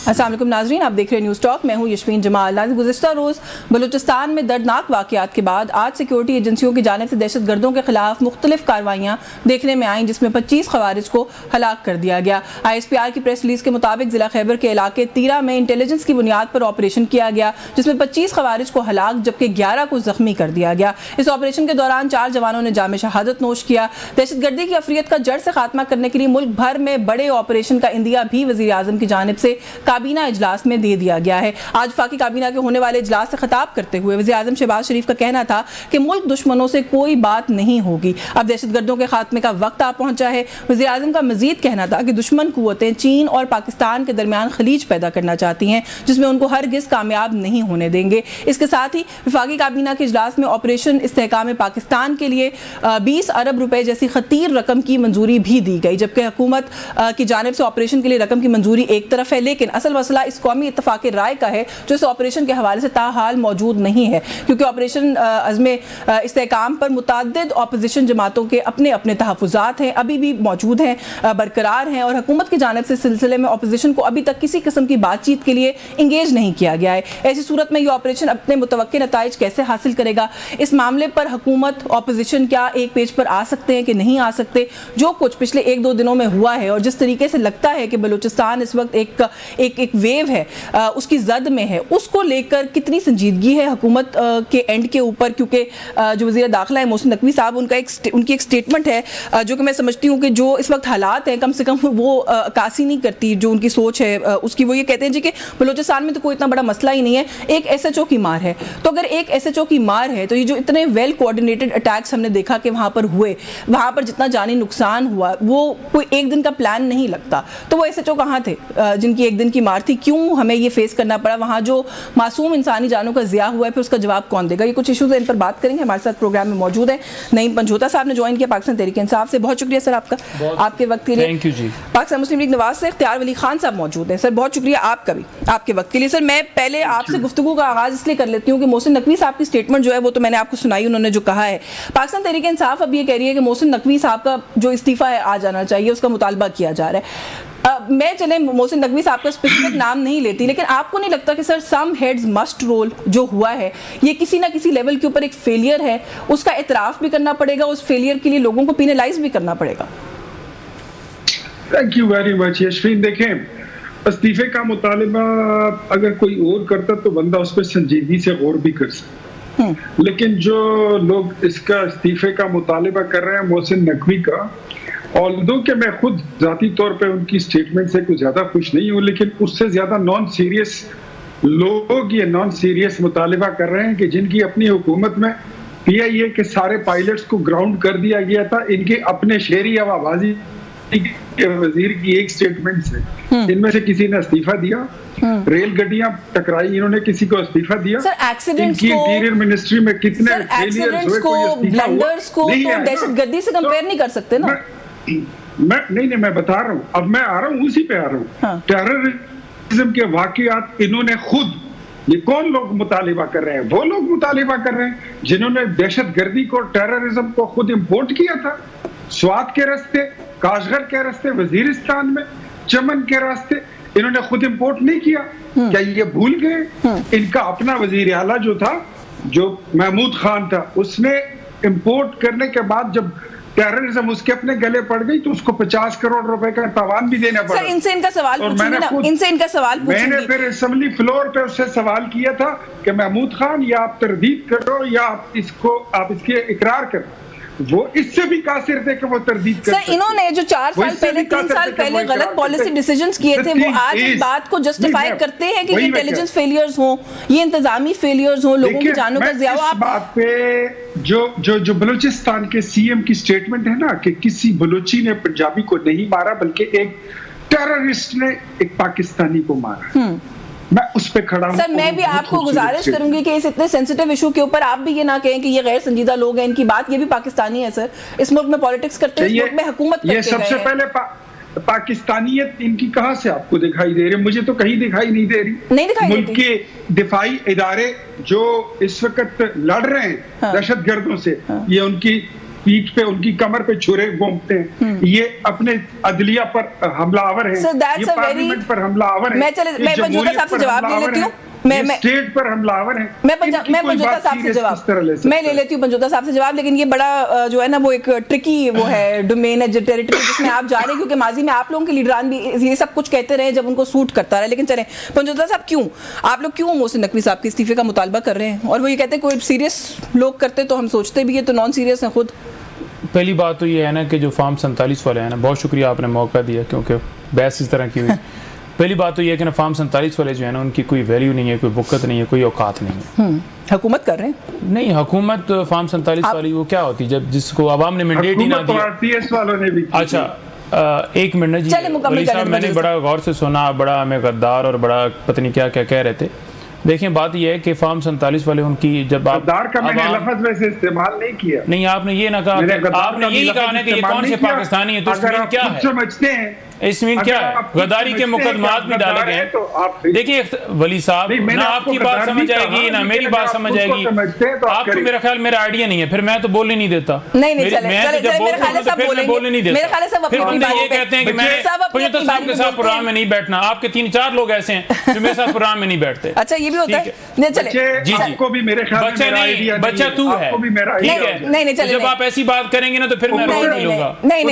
अस्सलाम वालेकुम नाज़रीन, आप देख रहे हैं न्यूज़ टॉक। मैं हूं यशवीन जमाल। गुज़िश्ता रोज़ बलूचिस्तान में दर्दनाक वाक़यात के बाद आज सिक्योरिटी एजेंसियों की जानिब से दहशतगर्दों के खिलाफ मुख्तलिफ कार्रवाइयाँ देखने में आईं, जिसमें 25 खवारिज को हलाक कर दिया गया। ISPR की प्रेस रिलीज़ के मुताबिक ज़िला खैबर के इलाके तीरा में इंटेलिजेंस की बुनियाद पर ऑपरेशन किया गया, जिसमें 25 खवारिज को हलाक जबकि 11 को जख्मी कर दिया गया। इस ऑपरेशन के दौरान 4 जवानों ने जाम शहादत नोश किया। दहशतगर्दी की अफरियत का जड़ से खात्मा करने के लिए मुल्क भर में बड़े ऑपरेशन का इंदिया भी वज़ीर आज़म की जानिब से काबीना इजलास में दे दिया गया है। आज वफाकी काबीना के होने वाले इजलास से खिताब करते हुए वज़ीर आज़म शहबाज शरीफ का कहना था कि मुल्क दुश्मनों से कोई बात नहीं होगी, अब दहशतगर्दों के खात्मे का वक्त आ पहुंचा है। वज़ीर आज़म का मजीद कहना था कि दुश्मन कुव्वतें चीन और पाकिस्तान के दरमियान खलीज पैदा करना चाहती हैं, जिसमें उनको हरगिज कामयाब नहीं होने देंगे। इसके साथ ही वफाकी काबीना के इजलास में ऑपरेशन इस्तेहकाम पाकिस्तान के लिए 20 अरब रुपए जैसी खतीर रकम की मंजूरी भी दी गई, जबकि हुकूमत की जानिब से ऑपरेशन के लिए रकम की मंजूरी एक तरफ है, लेकिन असल मसला इस कौमी इत्तफाक राय का है जो इस ऑपरेशन के हवाले से ताहाल मौजूद नहीं है, क्योंकि ऑपरेशन अज़्म इस्तेहकाम पर मुतअद्दिद अपोजिशन जमातों के अपने अपने तहफ़्फ़ुज़ात हैं, अभी भी मौजूद हैं, बरकरार हैं, और हुकूमत की जानिब से सिलसिले में ऑपोजिशन को अभी तक किसी किस्म की बातचीत के लिए इंगेज नहीं किया गया है। ऐसी सूरत में ये ऑपरेशन अपने मुतवक्किल नताइज कैसे हासिल करेगा? इस मामले पर हुकूमत ऑपोजिशन क्या एक पेज पर आ सकते हैं कि नहीं आ सकते? जो कुछ पिछले 1-2 दिनों में हुआ है और जिस तरीके से लगता है कि बलूचिस्तान इस वक्त एक वेव है, उसकी जद में है, उसको लेकर कितनी संजीदगी है हुकूमत के एंड के ऊपर? क्योंकि जो वज़ीर दाखिला है मोहसिन नकवी साहब, उनकी एक स्टेटमेंट है जो कि मैं समझती हूँ कि जो इस वक्त हालात हैं कम से कम वो अक्कासी नहीं करती जो उनकी सोच है उसकी। वो ये कहते हैं जी कि बलूचिस्तान में तो कोई इतना बड़ा मसला ही नहीं है, एक SHO की मार है। तो अगर एक SHO की मार है तो ये जो इतने वेल कोऑर्डिनेटेड अटैक्स हमने देखा कि वहाँ पर हुए, वहाँ पर जितना जानी नुकसान हुआ, वो कोई एक दिन का प्लान नहीं लगता। तो वो SHO कहाँ थे जिनकी एक दिन की मार थी? क्यों हमें ये फेस करना पड़ा? वहाँ जो मासूम इंसानी जानों का ज़िया हुआ है, फिर उसका जवाब कौन देगा? ये कुछ इशूज़ है, इन पर बात करेंगे। हमारे साथ प्रोग्राम में मौजूद है नईम पंजोता साहब ने ज्वाइन किया पाकिस्तान तहरीक इंसाफ से। बहुत शुक्रिया सर आपका, आपके वक्त के लिए। Thank you ji. पाकिस्तान मुस्लिम लीग नवाज से इख्तियार वली खान साहब मौजूद हैं। सर बहुत शुक्रिया आपका भी, आपके वक्त के लिए। सर मैं पहले आपसे गुफ्तगू का आगाज़ इसलिए कर लेती हूँ कि मोहसिन नकवी साहब की स्टेटमेंट जो है वो तो मैंने आपको सुनाई, उन्होंने जो कहा है। पाकिस्तान तहरीक इंसाफ अब ये कह रही है कि मोहसिन नकवी साहब का जो इस्तीफ़ा है आ जाना चाहिए, उसका मुतालबा किया जा रहा है। मैं चले मोहसिन नकवी साहब का स्पेसिफिक नाम नहीं लेती, लेकिन आपको नहीं लगता कि सर सम हेड्स मस्ट रोल जो हुआ है ये किसी ना किसी लेवल के ऊपर एक फेलियर है, उसका एतराफ़ भी करना पड़ेगा, उस फेलियर के लिए लोगों को पेनलाइज भी करना पड़ेगा? Thank you very much Yashveen. देखें, इस्तीफे का मुतालबा अगर कोई और करता तो बंदा उस पर संजीदगी से गौर भी कर सकता, लेकिन जो लोग इसका इस्तीफे का मुतालबा कर रहे हैं मोहसिन नकवी का, ऑल्दो कि मैं खुद जाती तौर पे उनकी स्टेटमेंट से कुछ ज्यादा खुश नहीं हूँ, लेकिन उससे ज्यादा नॉन सीरियस लोग ये नॉन सीरियस मुतालबा कर रहे हैं कि जिनकी अपनी हुकूमत में PIA के सारे पायलट्स को ग्राउंड कर दिया गया था, इनके अपने शेरी हवाबाजी के वजीर की एक स्टेटमेंट से इनमें से किसी ने इस्तीफा दिया, रेल गड्डियां टकराई, इन्होंने किसी को इस्तीफा दिया। इनकी इंटीरियर मिनिस्ट्री में कितने एक्सीडेंट्स को, ब्लंडर्स को तो दहशतगर्दी से कंपेयर नहीं कर सकते ना। मैं बता रहा हूँ, अब मैं आ रहा हूँ उसी पे आ रहा हूँ। टेररिज्म के वाकयात इन्होंने खुद, ये कौन लोग मुतालिबा कर रहे हैं? वो लोग मुतालिबा कर रहे हैं जिन्होंने दहशतगर्दी को, टेररिज्म को खुद इंपोर्ट किया था, स्वात के रास्ते, काशगर के रास्ते, वजीरिस्तान में चमन के रास्ते इन्होंने खुद इंपोर्ट नहीं किया। क्या ये भूल गए? इनका अपना वजीर आला जो था, जो महमूद खान था, उसने इंपोर्ट करने के बाद जब टेररिज्म उसके अपने गले पड़ गई तो उसको 50 करोड़ रुपए का तावान भी देना पड़ा। इनसे इनका सवाल मैंने फिर असेंबली फ्लोर पे उससे सवाल किया था कि महमूद खान या आप तरदीद करो या आप इसके इकरार करो। वो इससे भी कासिर थे कि वो तरदीद कर सर, इन्होंने जो 4 साल पहले 3 साल पहले गलत पॉलिसी डिसीजंस किए थे, वो आज इस बात को जस्टिफाई करते हैं कि ये इंटेलिजेंस फेलियर्स हों, ये इंतजामी फेलियर्स हों, लोगों की जानों का ज़िया हो। इस बात पे जो बलूचिस्तान के CM की स्टेटमेंट है ना कि किसी बलूची ने पंजाबी को नहीं मारा बल्कि एक टेररिस्ट ने एक पाकिस्तानी को मारा, मैं उस पे खड़ा हूं। सर मैं भी आपको गुजारिश करूंगी कि इस इतने सेंसिटिव इशू के ऊपर आप भी ये ना कहें कि ये गैर संजीदा लोग हैं, इनकी बात, ये भी पाकिस्तानी है सर, इस मुल्क में पॉलिटिक्स करते हैं, इस मुल्क में हुकूमत करते हैं। ये सबसे पहले पाकिस्तानियत इनकी कहां से आपको दिखाई दे रही? मुझे तो कहीं दिखाई नहीं दे रही। नहीं दिखाई मुल्क के दिफाई इदारे जो इस वक्त लड़ रहे हैं दहशतगर्दों से, ये पीठ पे उनकी कमर पे छुरे घोंपते हैं, ये अपने अदलिया पर हमलावर है, ये पार्लियामेंट पर हमलावर है, मैं पंजोता साहब से जवाब ले लेती हूँ, मैं स्टेट पर हमलावर है। मैं पंजोता साहब से जवाब मैं ले लेती हूँ, पंजोता साहब से जवाब, लेकिन ये बड़ा जो है ना वो एक ट्रिकी वो है डोमेन है, टेरिटरी जिसमें आप जा रहे हैं, क्योंकि माजी में आप लोगों के लीडरान भी ये सब कुछ कहते रहे जब उनको सूट करता रहे। लेकिन चलें पंजोता साहब, क्यों आप लोग क्यों मोहसिन नकवी साहब के इस्तीफे का मुतालबा कर रहे हैं? और वो ये कहते हैं कोई सीरियस लोग करते तो हम सोचते भी है, तो नॉन सीरियस हैं खुद। पहली बात तो ये है ना कि जो फार्म 47 वाले हैं ना, बहुत शुक्रिया आपने मौका दिया क्योंकि बहस इस तरह की हुई। पहली बात तो ये है कि ना फार्म 47 वाले जो है ना उनकी कोई वैल्यू नहीं है, कोई वक़्त नहीं है, कोई औकात नहीं है। हुकूमत कर रहे हैं? नहीं, हुकूमत फार्म 47 वाली वो क्या होती है जब जिसको आवाम ने मैंडेट ही ना दिया। अच्छा एक मिनट जी, वली साहब मैंने बड़ा गौर से सुना, बड़ा हमें गद्दार और बड़ा पता नहीं क्या क्या कह रहे थे। देखिए बात यह है कि फार्म 47 वाले उनकी जब आप का मैंने लफ्ज़ वैसे इस्तेमाल नहीं किया। नहीं, आपने ये ना कहा, आपने यही कहा ना कि ये कौन से पाकिस्तानी है, तो इसमें क्या है, समझते हैं इसमें क्या है, गद्दारी के मुकदमात भी डाले गए हैं। देखिए वली साहब, ना आपकी बात समझ आएगी ना मेरी बात समझ आएगी, आपको मेरा ख्याल मेरा आइडिया नहीं है, फिर मैं तो बोलने नहीं देता। नहीं बोलने नहीं देता, फिर बंदे ये कहते हैं कि मैं पंजोता साहब के साथ प्रोग्राम में नहीं बैठना। आपके 3-4 लोग ऐसे हैं जो मेरे साथ प्रोग्राम में नहीं बैठते। अच्छा ये भी होता है। नहीं चले जी जी, बच्चा नहीं, बच्चा तू है, ठीक है। नहीं चले, जब आप ऐसी बात करेंगे ना तो फिर मैं रोक नहीं लूंगा। नहीं,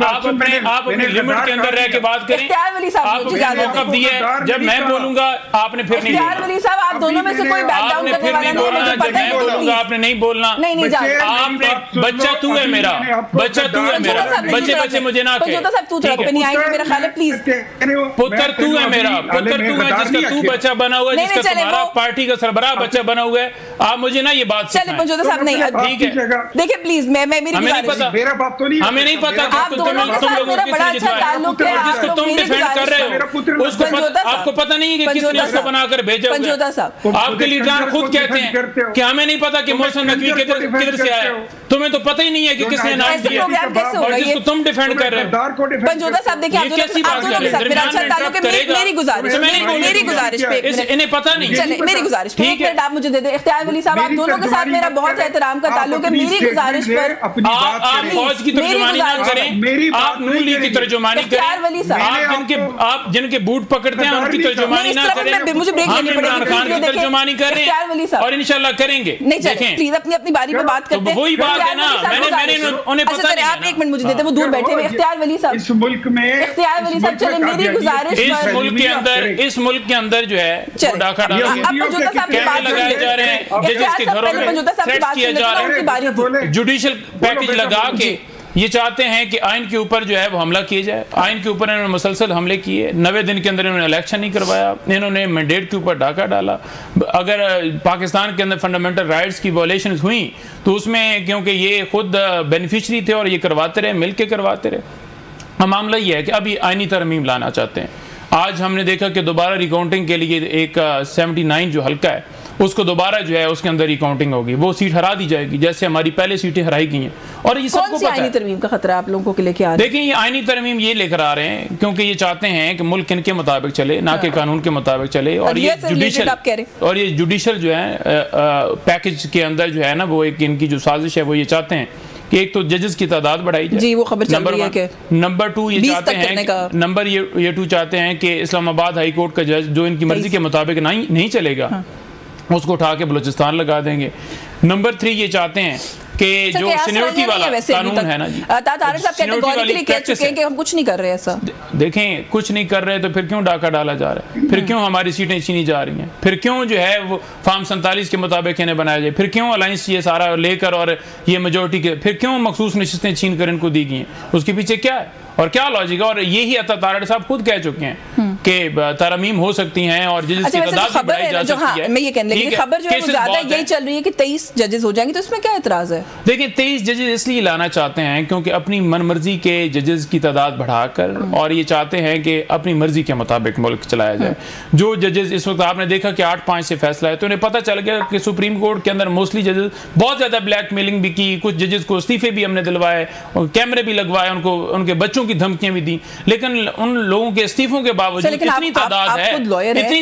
आप अपने लिमिट के अंदर रह के बात करें। आप मौका दिए, जब मैं बोलूंगा आपने फिर नहीं बोलना। आप दोनों में से कोई बैकग्राउंड करने वाला नहीं है, जब मैं बोलूंगा आपने नहीं बोलना। आपने बच्चा तू है मेरा, बच्चा तू है मेरा, बच्चे मुझे ना कहे। पुत्र तू है मेरा, पुत्र तू है जिसका तू बच्चा बना हुआ है, जिसका तुम्हारा पार्टी का सरबराह बच्चा बना हुआ है। आप मुझे ना ये बात चले पंजोता साहब नहीं, ठीक है। देखिए प्लीज, मैं मेरी हमें नहीं पता, हमें नहीं पता तुम लोगों को तुम डिफेंड कर रहे हो, उसको आपको पता नहीं है कि किसने उसको बनाकर भेजा हुआ है। आपके लीडर खुद कहते हैं कि हमें नहीं पता कि मोहसिन नकवी किधर से आया, तुम्हें तो पता ही नहीं है कि किसने नाम दिया, और जिसको तुम डिफेंड कर रहे हो। पंजोता साहब देखिए, आप कैसी बात कर रहे हैं? मेरी गुजारिश पे इन्हें पता नहीं, चले मेरी गुजारिश पे एक मिनट आप मुझे दे दें। इख्तियार वली साहब, आप दोनों के साथ मेरा बहुत एहतराम का ताल्लुक है, मेरी गुजारिश पर आप फौज की तर्जुमानी ना करें, आप नून लीग की तर्जुमानी करें, आप जिनके बूट पकड़ते हैं उनकी तर्जुमानी ना करें। मुझे ब्रेक लेनी पड़ेगी, इमरान खान की तर्जुमानी कर रहे हैं और इंशाल्लाह करेंगे। नहीं चलें प्लीज, अपनी बारी पे बात करते हैं। वही बात है ना, मैंने उन्हें पता नहीं। आप एक मिनट मुझे देते, वो दूर बैठे हुए। इख्तियार वली साहब, इस मुल्क में इख्तियार वली साहब चले मेरी गुजारिश, इस मुल्क के अंदर जो है डाका डाल लगाए जा रहे हैं, जजेस के घरों में थ्रेट्स किया जा रहा है, जुडिशियल पैकेज लगा के ये चाहते हैं कि आइन के ऊपर जो है वो हमला किया जाए। आइन के ऊपर इन्होंने मुसलसल हमले किए, 90 दिन के अंदर इन्होंने इलेक्शन नहीं करवाया, इन्होंने मैंडेट के ऊपर डाका डाला। अगर पाकिस्तान के अंदर फंडामेंटल राइट्स की वॉलेशन हुई तो उसमें क्योंकि ये खुद बेनिफिशरी थे और ये करवाते रहे, मिल के करवाते रहे। मामला ये है कि अभी आइनी तरमीम लाना चाहते हैं। आज हमने देखा कि दोबारा रिकाउंटिंग के लिए एक 79 जो हल्का है उसको दोबारा जो है उसके अंदर रिकाउंटिंग होगी, वो सीट हरा दी जाएगी जैसे हमारी पहले सीटें हराई गई हैं। और ये सबको पता है। आईनी तरमीम का खतरा आप लोगों के लेके आ रहे हैं? देखिए ये आईनी तरमीम ये लेकर आ रहे हैं क्योंकि ये चाहते हैं कि मुल्क इनके मुताबिक चले, ना कि कानून के मुताबिक चले। और ये जुडिशल जो है पैकेज के अंदर जो है ना वो एक इनकी जो साजिश है वो ये चाहते हैं कि एक तो जजेस की तादाद बढ़ाई जाए, जी वो खबर चल रही है कि नंबर 2 ये चाहते हैं, नंबर ये 2 चाहते हैं कि इस्लामाबाद हाई कोर्ट का जज जो इनकी मर्जी के मुताबिक नहीं चलेगा उसको उठा के बलूचिस्तान लगा देंगे। नंबर 3 ये चाहते हैं कि जो सीनियरिटी वाला कानून है ना जी, तारिक साहब कैटेगोरिकली कह चुके हैं कि हम कुछ नहीं कर रहे ऐसा। देखें कुछ नहीं कर रहे तो फिर क्यों डाका डाला जा रहा है, फिर क्यों हमारी सीटें छीनी जा रही हैं, फिर क्यों जो है वो फार्म 47 के मुताबिक इन्हें बनाया जाए, फिर क्यों अलायंस ये सारा लेकर और ये मेजोरिटी के फिर क्यों मखसूस नशिस्तें छीन कर इनको दी गई हैं, उसके पीछे क्या है और क्या लॉजिक है। और यही अता तारड़ साहब खुद कह चुके हैं कि तरमीम हो सकती हैं और जजेस की तादाद बढ़ाई जा सकती है। मैं ये कहने लगी खबर जो है वो ज्यादा यही चल रही है कि 23 जजेस हो जाएंगे, तो इसमें क्या एतराज है? देखिए 23 जजेस इसलिए लाना चाहते हैं क्योंकि अपनी मनमर्जी के जजेस की तादाद बढ़ाकर और ये चाहते हैं कि अपनी मर्जी के मुताबिक मुल्क चलाया जाए। जो जजेस इस वक्त आपने देखा कि 8-5 से फैसला है तो उन्हें पता चल गया कि सुप्रीम कोर्ट के अंदर मोस्टली जजेस बहुत ज्यादा ब्लैकमेलिंग भी की, कुछ जजेस को इस्तीफे भी हमने दिलवाए और कैमरे भी लगवाए, उनको उनके बच्चों की धमकियां भी दी, लेकिन उन लोगों के इस्तीफों के बावजूद इतनी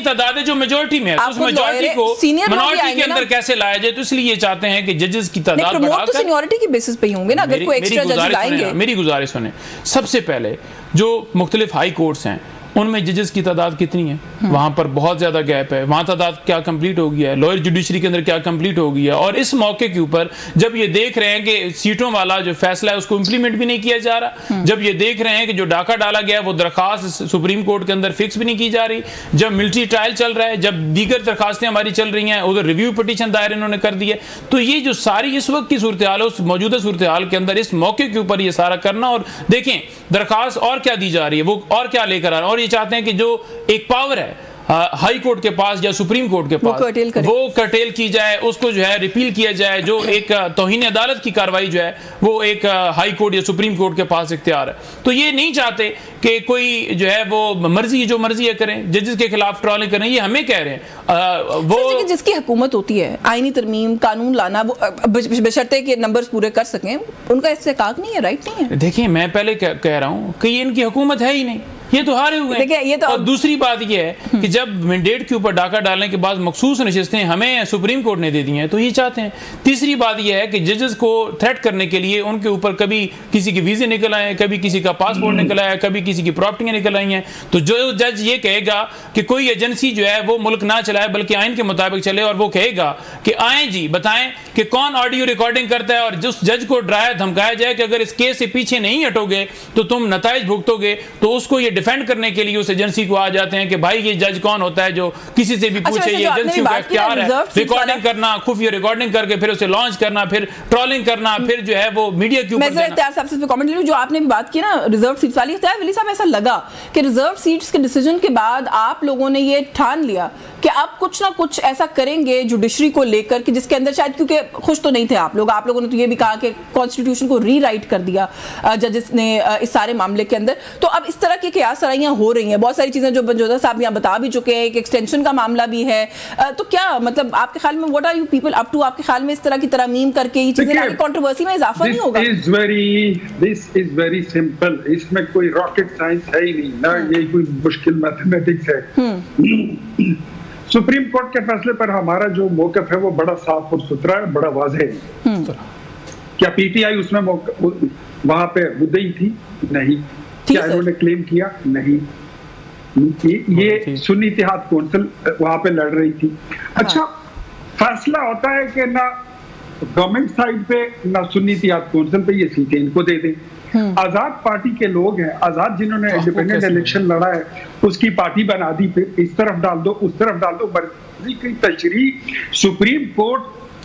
तादाद है जो मेजोरिटी में है, उस मेजोरिटी को मिनॉरिटी के अंदर कैसे लाया जाए? तो इसलिए ये चाहते हैं कि जजेस की तादाद बढ़ाकर सीनियरिटी की बेसिस पे ही होंगे ना, अगर कोई एक्स्ट्रा जज लाएंगे। मेरी गुजारिश सुने, सबसे पहले जो मुख्तलिफ हाई कोर्ट्स हैं उनमें जजेस की तादाद कितनी है? वहां पर बहुत ज्यादा गैप है। वहां तादाद क्या कंप्लीट हो गया है, लोअर जुडिशरी के अंदर क्या कंप्लीट हो गया है? और इस मौके के ऊपर जब ये देख रहे हैं कि सीटों वाला जो फैसला है उसको इंप्लीमेंट भी नहीं किया जा रहा, जब ये देख रहे हैं कि जो डाका डाला गया है वो दरखास्त सुप्रीम कोर्ट के अंदर फिक्स भी नहीं की जा रही, जब मिलिट्री ट्रायल चल रहा है, जब दीगर दरखास्तें हमारी चल रही हैं, उधर रिव्यू पिटीशन दायर इन्होंने कर दी है, तो ये जो सारी इस वक्त की सूरत हाल है, उस मौजूदा सूरत हाल के अंदर इस मौके के ऊपर ये सारा करना, और देखें दरखास्त और क्या दी जा रही है, वो और क्या लेकर आ रहा है, और ये चाहते हैं कि जो एक पावर है हाई कोर्ट के पास या सुप्रीम कोर्ट के पास वो कर्टेल की जाए, उसको जो है रिपील किया जाए। जो एक तौहीन अदालत की कार्रवाई जो है वो एक हाई कोर्ट या सुप्रीम कोर्ट के पास इख्तियार है। तो ये नहीं चाहते कि कोई जो है वो मर्जी जो मर्जी है करें, जजेस के खिलाफ ट्रॉलिंग करें, ये हमें कह रहे हैं। वो जिसकी हुकूमत होती है आईनी तरमीम कानून लाना, वो बशर्ते के नंबर्स पूरे कर सकें, उनका इस्तेकाक नहीं है, राइट नहीं है। देखिए मैं पहले कह रहा हूँ कि इनकी हुकूमत है ही नहीं, ये तो हारे हुए हैं। ये तो और दूसरी बात ये है कि जब मैंडेट के ऊपर डाका डालने के बाद मखसूस नशिस्तें हमें सुप्रीम कोर्ट ने दे दी हैं तो ये चाहते हैं। तीसरी बात ये है कि जजेस को थ्रेट करने के लिए उनके ऊपर कभी किसी के वीजे निकल आए, कभी किसी का पासपोर्ट निकल आया, कभी किसी की प्रॉपर्टियां निकल आई हैं। तो जो जज ये कहेगा कि कोई एजेंसी जो है वो मुल्क ना चलाए बल्कि आइन के मुताबिक चले, और वो कहेगा कि आए जी बताएं कि कौन ऑडियो रिकॉर्डिंग करता है, और जिस जज को डराया धमकाया जाए कि अगर इस केस से पीछे नहीं हटोगे तो तुम नताइज भुगतोगे, तो उसको ये डिफेंड करने के लिए उस एजेंसी को आ जाते हैं कि भाई ये जज कौन होता है जो किसी से भी पूछे। ये एजेंसियों का इख्तियार है रिकॉर्डिंग करना, खुफिया रिकॉर्डिंग करके फिर उसे लॉन्च करना, फिर ट्रोलिंग करना, फिर जो है वो मीडिया के ऊपर। मैं इख्तियार साहब से कमेंट ले लूं, जो आपने भी बात की ना रिजर्व सीट्स वाली, इख्तियार वली साहब ऐसा लगा कि रिजर्व सीट्स के डिसीजन के बाद आप लोगों ने ये ठान लिया कि आप कुछ ना कुछ ऐसा करेंगे जुडिशरी को लेकर कि जिसके अंदर शायद, क्योंकि खुश तो नहीं थे आप लोगों ने तो ये भी कहा कि कॉन्स्टिट्यूशन को रीराइट कर दिया जजेस ने इस सारे मामले के अंदर। तो अब इस तरह की कयास सराइयां हो रही हैं, बहुत सारी चीजें जो बंजोदा साहब यहाँ बता भी चुके हैं, एक एक्सटेंशन का मामला भी है। तो क्या मतलब आपके ख्याल में what are you people up to, आपके ख्याल में इस तरह की तरमीम करके ये चीजें आगे कंट्रोवर्सी में इजाफा नहीं होगा? दिस इज वेरी सिंपल, इसमें कोई रॉकेट साइंस है ही नहीं ना, ये कोई मुश्किल मैथमेटिक्स है। सुप्रीम कोर्ट के फैसले पर हमारा जो मौक़िफ़ है वो बड़ा साफ और सुथरा है, बड़ा वाज़ेह है। क्या पीटीआई उसमें वहां पे मुद्दई थी? नहीं। क्या इन्होंने क्लेम किया? नहीं। ये सुन्नी इत्तेहाद कौंसिल वहां पे लड़ रही थी। अच्छा, फैसला होता है कि ना गवर्नमेंट साइड पे ना सुन्नी इत्तेहाद कौंसिल पे ये सीटें इनको दे दें। आजाद पार्टी के लोग हैं, आजाद जिन्होंने इंडिपेंडेंट इलेक्शन लड़ा है उसकी पार्टी बना दी, फिर इस तरफ डाल दो उस तरफ डाल दो, मर्जी की तशरीह सुप्रीम कोर्ट,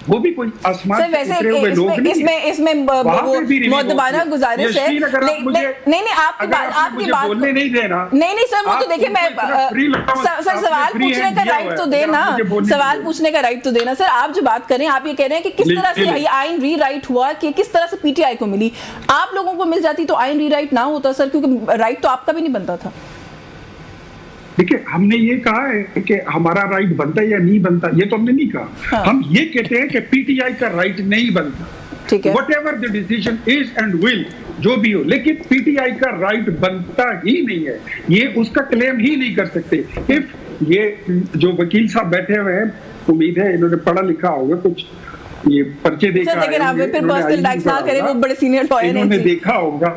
वो भी कोई आसमान से उतरे हुए लोग नहीं। इसमें मुद्दबाना गुजारिश है। नहीं आपकी बात बोलने नहीं देना। नहीं सर, वो तो देखिए मैं सर सवाल पूछने का राइट तो देना, सवाल पूछने का राइट तो देना। सर आप जो बात कर रहे हैं, आप ये कह रहे हैं कि किस तरह से ये आइन रीराइट हुआ, कि किस तरह से पीटीआई को मिली। आप लोगों को मिल जाती तो आइन रीराइट ना होता सर, क्योंकि राइट तो आपका भी नहीं बनता था। देखिए, हमने ये कहा है कि हमारा राइट बनता है या नहीं बनता, ये तो हमने नहीं कहा। हाँ। हम ये कहते हैं कि पीटीआई का राइट नहीं बनता, ठीक है, whatever the decision is and will, जो भी हो, लेकिन पीटीआई का राइट बनता ही नहीं है, ये उसका क्लेम ही नहीं कर सकते। इफ ये जो वकील साहब बैठे हुए हैं, उम्मीद है इन्होंने पढ़ा लिखा होगा, कुछ ये पर्चे देखा है, इन्होंने देखा होगा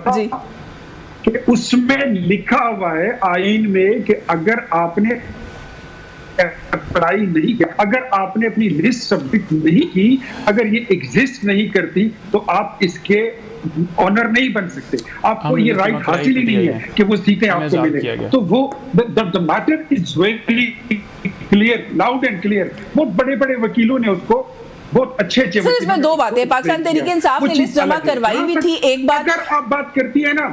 कि उसमें लिखा हुआ है आईन में कि अगर आपने पढ़ाई नहीं की, अगर आपने अपनी लिस्ट सबमिट नहीं की, अगर ये एग्जिस्ट नहीं करती तो आप इसके ऑनर नहीं बन सकते, आपको ये राइट हासिल ही नहीं है कि वो सीटें आपको मिले। तो वो the matter is very clear, loud and clear. बहुत बड़े बड़े वकीलों ने उसको बहुत अच्छे इसमें दो बातें, पाकिस्तान तहरीक इंसाफ ने लिस्ट जमा करवाई भी थी, एक बात अगर आप बात करती है ना,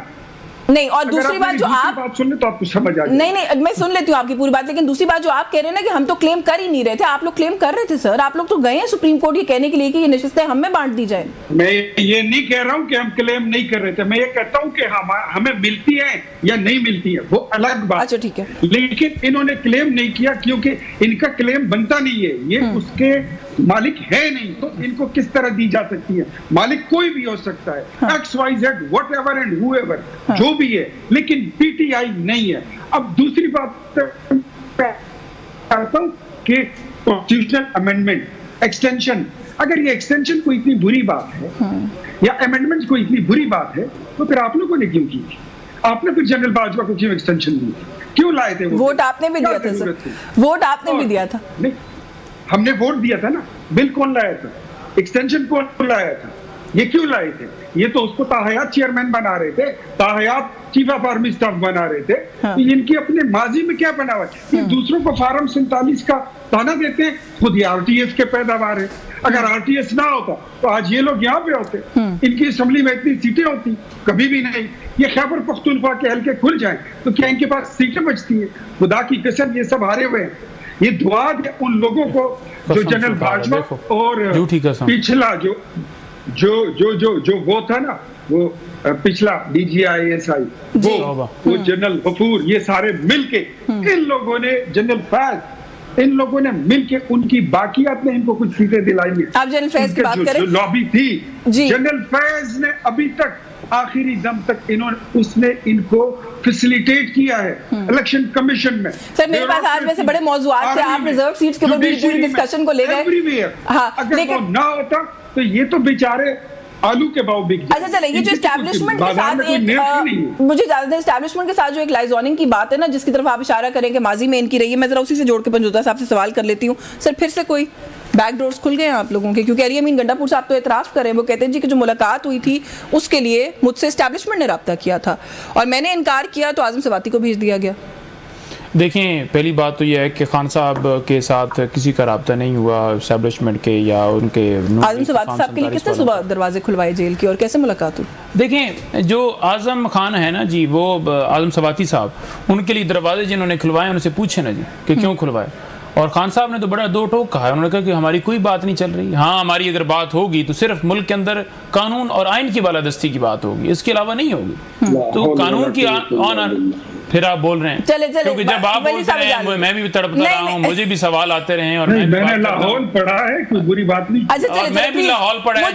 नहीं, और दूसरी बात जो आप बात सुन ले तो आपको समझ आ जाए। नहीं मैं सुन लेती हूँ आपकी पूरी बात, लेकिन दूसरी बात जो आप कह रहे हैं ना कि हम तो क्लेम कर ही नहीं रहे थे, आप लोग क्लेम कर रहे थे सर। आप लोग तो गए हैं सुप्रीम कोर्ट ये कहने के लिए कि ये नशिस्तें हमें बांट दी जाए। मैं ये नहीं कह रहा हूँ कि हम क्लेम नहीं कर रहे थे, मैं ये कहता हूँ कि हमें मिलती है या नहीं मिलती है, वो अलग बात। अच्छा ठीक है, लेकिन इन्होंने क्लेम नहीं किया क्योंकि इनका क्लेम बनता नहीं है, ये उसके मालिक है नहीं, तो इनको किस तरह दी जा सकती है? मालिक कोई भी हो सकता है, XYZ व्हाटएवर एंड हूएवर, जो भी है, लेकिन पीटीआई नहीं है। अब दूसरी बात कहता हूं कि कॉन्स्टिट्यूशनल अमेंडमेंट एक्सटेंशन, अगर ये एक्सटेंशन कोई इतनी बुरी बात है या अमेंडमेंट कोई इतनी बुरी बात है, तो फिर आप लोगों ने क्यों की? आपने फिर जनरल बाजवा को क्यों एक्सटेंशन दी? क्यों लाए थे? वोट आपने भी दिया था सर, वोट आपने भी दिया था। नहीं, हमने वोट दिया था ना। बिल कौन लाया था? एक्सटेंशन कौन लाया था? ये क्यों लाए थे? ये तो उसको ताहयात चेयरमैन बना रहे थे, ताहयात चीफ ऑफ आर्मी स्टाफ बना रहे थे। हाँ। तो इनकी अपने माजी में क्या बना हुआ है? ये दूसरों को फार्म 47 का ताना देते हैं, खुद ही आरटीएस के पैदावार है। अगर आरटीएस ना होता तो आज ये लोग यहाँ पे होते, इनकी असेंबली में इतनी सीटें होती, कभी भी नहीं। ये खैबर पख्तूनख्वा के हल्के खुल जाएं तो क्या इनके पास सीटें बचती है? खुदा की कसम, ये सब हारे हुए हैं। ये दुआ दे उन लोगों को जो जनरल बाजवा और पिछला जो वो था ना, वो पिछला DGI-SI, वो जनरल गफूर, ये सारे मिलके इन लोगों ने, जनरल फैज, इन लोगों ने मिलके उनकी बाकियात में इनको कुछ सीटें दिलाई हैं। आप जनरल फैज की बात करें, जो लॉबी थी, जनरल फैज ने अभी तक आखिरी दम तक उसने इनको फैसिलिटेट किया है इलेक्शन कमीशन में। सर मेरे पास आज में से बड़े मौजूआत थे, आप रिजर्व सीट्स के ऊपर पूरी डिस्कशन को ले गए। हाँ, अगर वो ना होता तो ये तो बेचारे आलू के भाव बिक। अच्छा चले, ये जो एस्टैब्लिशमेंट के साथ एक मुझे ज्यादा एस्टैब्लिशमेंट के साथ जो एक लाइजोनिंग की बात है ना, जिसकी तरफ आप इशारा करें कि माजी में इनकी रही है, मैं जरा उसी से जोड़ के पंजोता साहब से सवाल कर लेती हूँ। सर फिर से कोई बैकडोर्स खुल गए हैं आप लोगों के? क्योंकि अली अमीन गंडापुर साहब तो एतराफ़ करें, वो कहते हैं जी कि जो मुलाकात हुई थी उसके लिए मुझसे एस्टैब्लिशमेंट ने रब्ता किया था और मैंने इनकार किया तो आज़म सवाती को भेज दिया गया। देखें, पहली बात तो यह है कि खान साहब के साथ किसी का रब्ता नहीं हुआ एस्टैब्लिशमेंट के या उनके। आज़म सवाती साहब के लिए किसने सुबह दरवाजे खुलवाए जेल के और कैसे मुलाकात हुई? देखें, जो आज़म खान है ना जी, वो आज़म सवाती साहब, उनके लिए दरवाजे जिन्होंने खुलवाए उनसे पूछे ना जी कि क्यों खुलवाए। और खान साहब ने तो बड़ा दो टोक कहा है, उन्होंने कहा कि हमारी कोई बात नहीं चल रही। हाँ, हमारी अगर बात होगी तो सिर्फ मुल्क के अंदर कानून और आइन की बालादस्ती की बात होगी, इसके अलावा नहीं होगी। तो कानून की ऑनर फिर आप बोल रहे हैं क्योंकि जब आप बोल रहे हैं मैं भी तड़पता रहा हूँ, मुझे भी सवाल आते रहे हैं और मैंने लाहौल पढ़ा है, कोई बुरी बात नहीं। अच्छा मैं भी लाहौल पढ़ा है।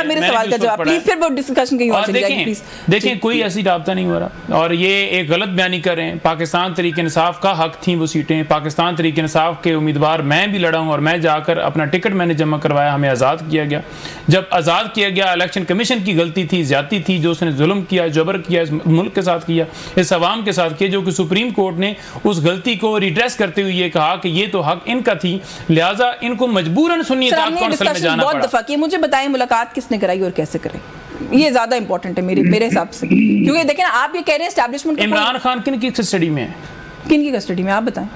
मेरे सवाल का जवाब प्लीज, फिर वो डिस्कशन कहीं और चली जाएगी प्लीज। देखें, कोई ऐसी राब्ता नहीं हो रहा और ये एक गलत बयानी कर रहे हैं। पाकिस्तान तहरीक इंसाफ का हक थी वो सीटें, पाकिस्तान तहरीक इंसाफ के उम्मीदवार मैं भी लड़ा हूँ और मैं जाकर अपना टिकट मैंने जमा करवाया, हमें आज़ाद किया गया। जब आज़ाद किया गया, इलेक्शन कमीशन की गलती थी, ज्यादती थी, जो उसने जुल्म किया, जबर किया, इस मुल्क के साथ किया, इस अवाम के साथ किया, जो कि सुप्रीम कोर्ट ने उस गलती को रिड्रेस करते हुए ये कहा कि ये तो हक इनका थी, लिहाजा इनको मजबूरन सुन्नी इत्तेहाद कौंसिल में जाना पड़ा। बहुत दफा की, मुझे बताएं मुलाकात किसने कराई और कैसे कराई? ये ज्यादा इंपॉर्टेंट है मेरे हिसाब से, क्योंकि देखें आप ये कह रहे हैं एस्टैब्लिशमेंट। इमरान खान किन की कस्टडी में है? किन की कस्टडी में आप बताएं?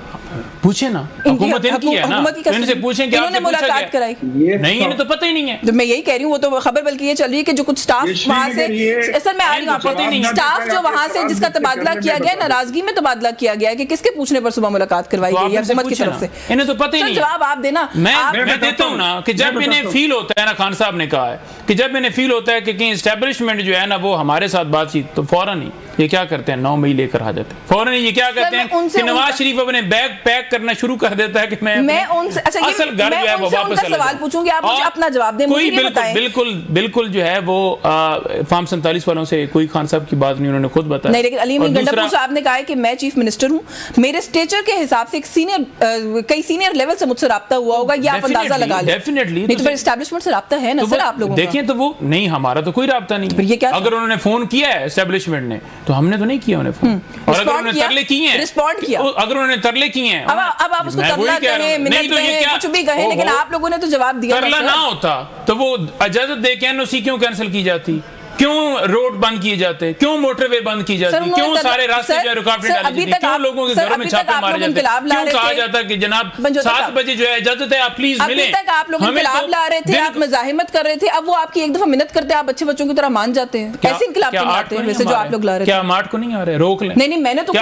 पूछे ना, हुकूमत इनकी है ना, इनसे पूछें कि आपने मुलाकात कराई? नहीं, इन्हें तो पता ही नहीं है। तो मैं यही कह रही हूँ, वो तो खबर बल्कि ये चल रही है कि जो कुछ स्टाफ वहाँ से, सर मैं आ रही हूँ, स्टाफ जो वहाँ से जिसका तबादला किया गया, नाराजगी में तबादला किया गया कि किसके पूछने पर सुबह मुलाकात करवाई गई है हुकूमत की तरफ से? इन्हें तो पता ही नहीं। जवाब आप देना। मैं देता हूँ ना कि जब इन्हें फील होता है ना, खान साहब ने कहा है कि जब इन्हें फील होता है कि कहीं एस्टैब्लिशमेंट जो है ना वो हमारे साथ बातचीत, तो फौरन ही ये क्या करते हैं, 9 मई लेकर आ जाते हैं। फौरन ये क्या करते हैं कि नवाज शरीफ अपने बैग पैक करना शुरू कर देता है कि मैं उनसे असल घर जो है वो वापस सवाल पूछूंगी, आप मुझे अपना जवाब दें। कोई बिल्कुल जो है वो फार्म 47 वालों से कोई खान साहब की बात नहीं, उन्होंने खुद बताया। नहीं, लेकिन अली अमीन गंडापुर साहब ने कहा है कि मैं चीफ मिनिस्टर हूं, मेरे स्टेचर के हिसाब से कई सीनियर लेवल से मुझसे राब्ता हुआ होगा, ये आप अंदाजा लगा लें। डेफिनेटली नहीं तो फिर एस्टैब्लिशमेंट से राब्ता है ना सर आप लोगों का? देखिए, तो वो नहीं, हमारा तो कोई राब्ता नहीं है। अगर उन्होंने फोन किया है एस्टैब्लिशमेंट ने तो हमने तो नहीं किया उन्हें फोन, और अगर उन्होंने तरले किए हैं, रिस्पॉन्ड किया, अगर उन्होंने तरले किए हैं, अब आप उसको तरला कहें, मिनट कहें, कुछ भी कहें, लेकिन आप लोगों ने तो जवाब दिया। तरला ना होता तो वो इजाजत दे के एनओसी क्यों कैंसिल की जाती, क्यों रोड बंद किए जाते, क्यों मोटरवे बंद की जाती, क्यों सारे रास्ते जो है रुकावटें डाली जाती, क्यों लोगों के घरों में छापे मारे जाते, क्यों कहा जाता कि जनाब 7 बजे जो है इजाजत है, आप प्लीज मिलें। अभी तक आप लोग इनकलाब ला रहे थे, आप मज़ाहिमत कर रहे थे, अब वो आपकी एक दफा मिन्नत करते हैं, आप अच्छे बच्चों की तरह मान जाते हैं। ऐसे इनकलाब क्यों लाते हैं वैसे जो आप लोग ला रहे थे? क्या 8 को नहीं आ रहे? रोक लें। नहीं, मैंने तो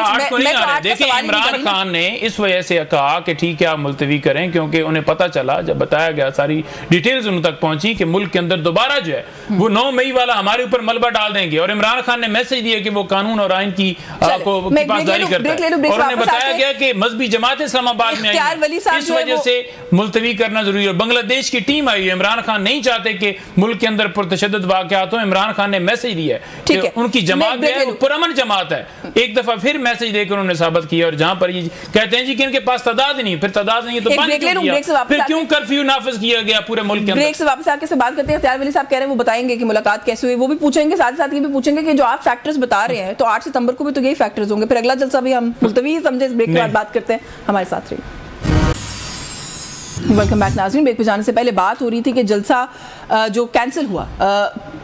देखिए, इमरान खान ने इस वजह से कहा कि ठीक है आप मुलतवी करें, क्योंकि उन्हें पता चला, जब बताया गया, सारी डिटेल्स उन तक पहुंची कि मुल्क के अंदर दोबारा जो है वो 9 मई वाला हमारे ऊपर मलबा डाल देंगे। और इमरान खान ने मैसेज दिया कि वो कानून और आइन की पासदारी करता है, और उन्हें बताया गया कि मजहबी जमात इस्लामाबाद में आई है, इस वजह से मुलतवी करना जरूरी है। बांग्लादेश की टीम आई है, इमरान खान नहीं चाहते कि मुल्क के अंदर पुरतशद्दुद वाक़यात हो। इमरान खान ने मैसेज दिया है कि उनकी जमात है पुरअमन जमात है। एक दफा फिर मैसेज देकर उन्होंने साबित किया, और जहां पर ये कहते हैं जी कि इनके पास तादाद नहीं, फिर तादाद नहीं है तो बंद क्यों किया, फिर क्यों कर्फ्यू नाफिज किया गया पूरे मुल्क के अंदर। ब्रेक से वापस आके से बात करते हैं। इख्तियार वली साहब कह रहे हैं वो बताएंगे कि मुलाकात कैसे हुई, वो भी पूछेंगे, साथ ही साथ ये भी पूछेंगे कि जो आप फैक्टर्स बता रहे हैं तो 8 सितंबर को भी तो यही फैक्टर्स होंगे। फिर अगला जलसा भी हम मुलतवी समझे, इस ब्रेक के बाद बात करते हैं। हमारे साथ रहिए। वेलकम बैक नाज़रीन। ब्रेक पे जाने से पहले बात हो रही थी कि जलसा जो कैंसिल हुआ,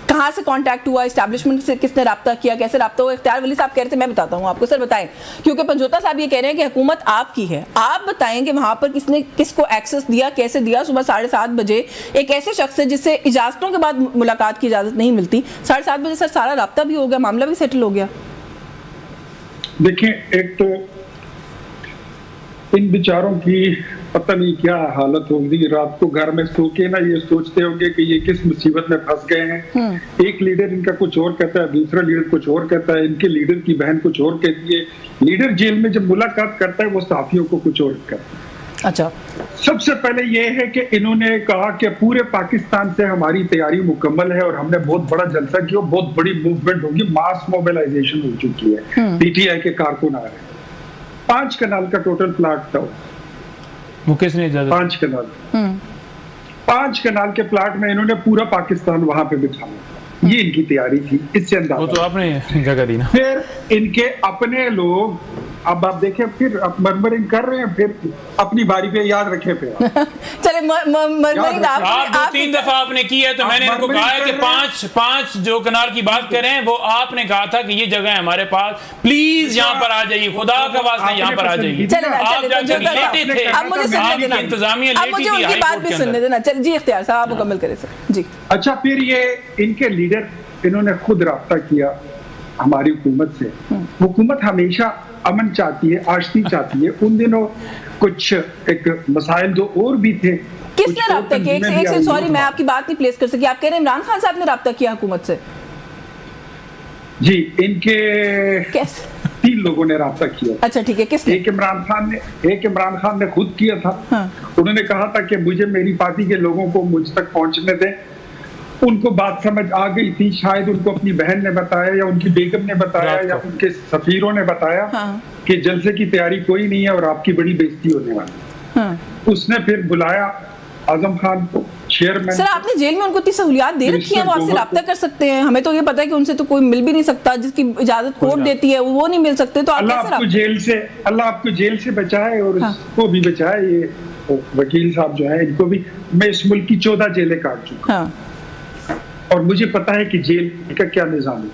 कहाँ से कांटेक्ट हुआ, एस्टैब्लिशमेंट से किसने रब्ता किया, कैसे रब्ता हुआ। इख्तियार वली साहब कह रहे थे, मैं बताता हूँ आपको। सर बताएं, क्योंकि पंजोता साहब ये कह रहे हैं कि हुकूमत आपकी है, आप बताएं कि वहाँ पर किसने किसको एक्सेस दिया, कैसे दिया। सुबह 7:30 बजे एक ऐसे शख्स है जिससे इजाजतों के बाद मुलाकात की इजाज़त नहीं मिलती, 7:30 बजे सर सारा रब्ता भी हो गया, मामला भी सेटल हो गया। देखिए, एक तो इन बेचारों की पता नहीं क्या हालत होगी, रात को घर में सो के ना ये सोचते होंगे कि ये किस मुसीबत में फंस गए हैं। एक लीडर इनका कुछ और कहता है, दूसरा लीडर कुछ और कहता है, इनके लीडर की बहन कुछ और कहती है। लीडर जेल में जब मुलाकात करता है वो साथियों को कुछ और कहता है। अच्छा, सबसे पहले ये है कि इन्होंने कहा कि पूरे पाकिस्तान से हमारी तैयारी मुकम्मल है और हमने बहुत बड़ा जलसा किया, बहुत बड़ी मूवमेंट होगी, मास मोबिलाइजेशन हो चुकी है। पीटीआई के कारकुन आ रहे हैं। 5 कनाल का टोटल प्लाट था वो, किसने इजाजत? 5 कनाल। 5 कनाल के प्लाट में इन्होंने पूरा पाकिस्तान वहां पे बिठाया, ये इनकी तैयारी थी। इससे अंदाजा वो तो आपने जगह दी ना। फिर इनके अपने लोग, अब आप देखें, फिर मरमरिंग कर रहे हैं, फिर अपनी बारी पे याद रखे पे चले मरमरिंग आप 2-3 दफा आपने की है, तो मैंने इनको कहा है कि 5 जो कनाल की बात करें वो आपने कहा था कि ये जगह है हमारे पास, प्लीज यहाँ पर आ जाइए, खुदा का वास्ते यहाँ पर आ जाइए। आप जाकर लेटे थे, आपकी इंतजामिया लेटी थी, उनकी बात भी सुनने देना। चल जी, इख्तियार साहब आप मुकम्मल करें सर जी। अच्छा, फिर ये इनके लीडर, इन्होंने खुद राब्ता किया हमारी हुकूमत से। हुकूमत हमेशा अमन चाहती है, आशती चाहती है। उन दिनों कुछ एक मसाइल जो और भी थे। किसने राब्ता किया? एक से सॉरी, मैं आपकी बात नहीं प्लेस कर सकी। आप कह रहे हैं इमरान खान साहब ने राब्ता किया हुकूमत से? जी, इनके कैसे? 3 लोगों ने राब्ता किया। अच्छा ठीक है, किसने? एक इमरान खान ने खुद किया था। हाँ। उन्होंने कहा था कि मुझे मेरी पार्टी के लोगों को मुझ तक पहुंचने दें। उनको बात समझ आ गई थी, शायद उनको अपनी बहन ने बताया या उनकी बेगम ने बताया या उनके सफीरों ने बताया। हाँ। कि जलसे की तैयारी कोई नहीं है और आपकी बड़ी बेइज्जती होने वाली। हाँ। उसने फिर बुलाया आजम खान को, चेयरमैन। सर आपने जेल में उनको इतनी सहूलियात दे रखी है, वो आपसे रब्ता कर सकते हैं। हमें तो ये पता है कि उनसे तो कोई मिल भी नहीं सकता, जिसकी इजाजत कोर्ट देती है वो नहीं मिल सकते। तो अल्लाह आपको जेल से बचाए और उसको भी बचाए। ये वकील साहब जो है, इनको भी मैं इस मुल्क की 14 जेलें काट चुका हूँ और मुझे पता है कि जेल का क्या निजाम है।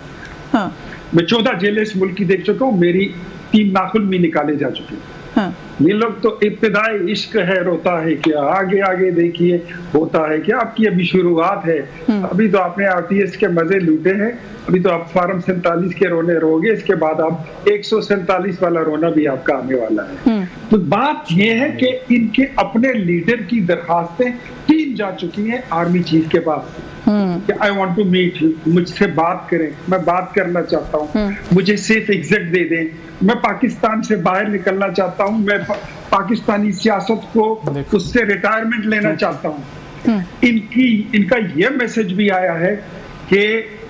हाँ। मैं 14 जेलें इस मुल्क की देख चुका हूँ, मेरी 3 नाखून भी निकाले जा चुके हैं। हाँ। ये लोग तो इब्तिदाई इश्क है, रोता है क्या, आगे आगे देखिए होता है क्या। आपकी अभी शुरुआत है, अभी तो आपने RTS के मजे लूटे हैं, अभी तो आप फार्म 47 के रोने रोगे, इसके बाद आप 147 वाला रोना भी आपका आने वाला है। तो बात यह है कि इनके अपने लीडर की दरखास्तें 3 जा चुकी हैं आर्मी चीफ के पास कि I want to meet you, मुझसे बात करें, मैं बात करना चाहता हूँ, मुझे सेफ एग्जिट दे दें, मैं पाकिस्तान से बाहर निकलना चाहता हूँ, मैं पाकिस्तानी सियासत को उससे रिटायरमेंट लेना चाहता हूँ। इनका यह मैसेज भी आया है कि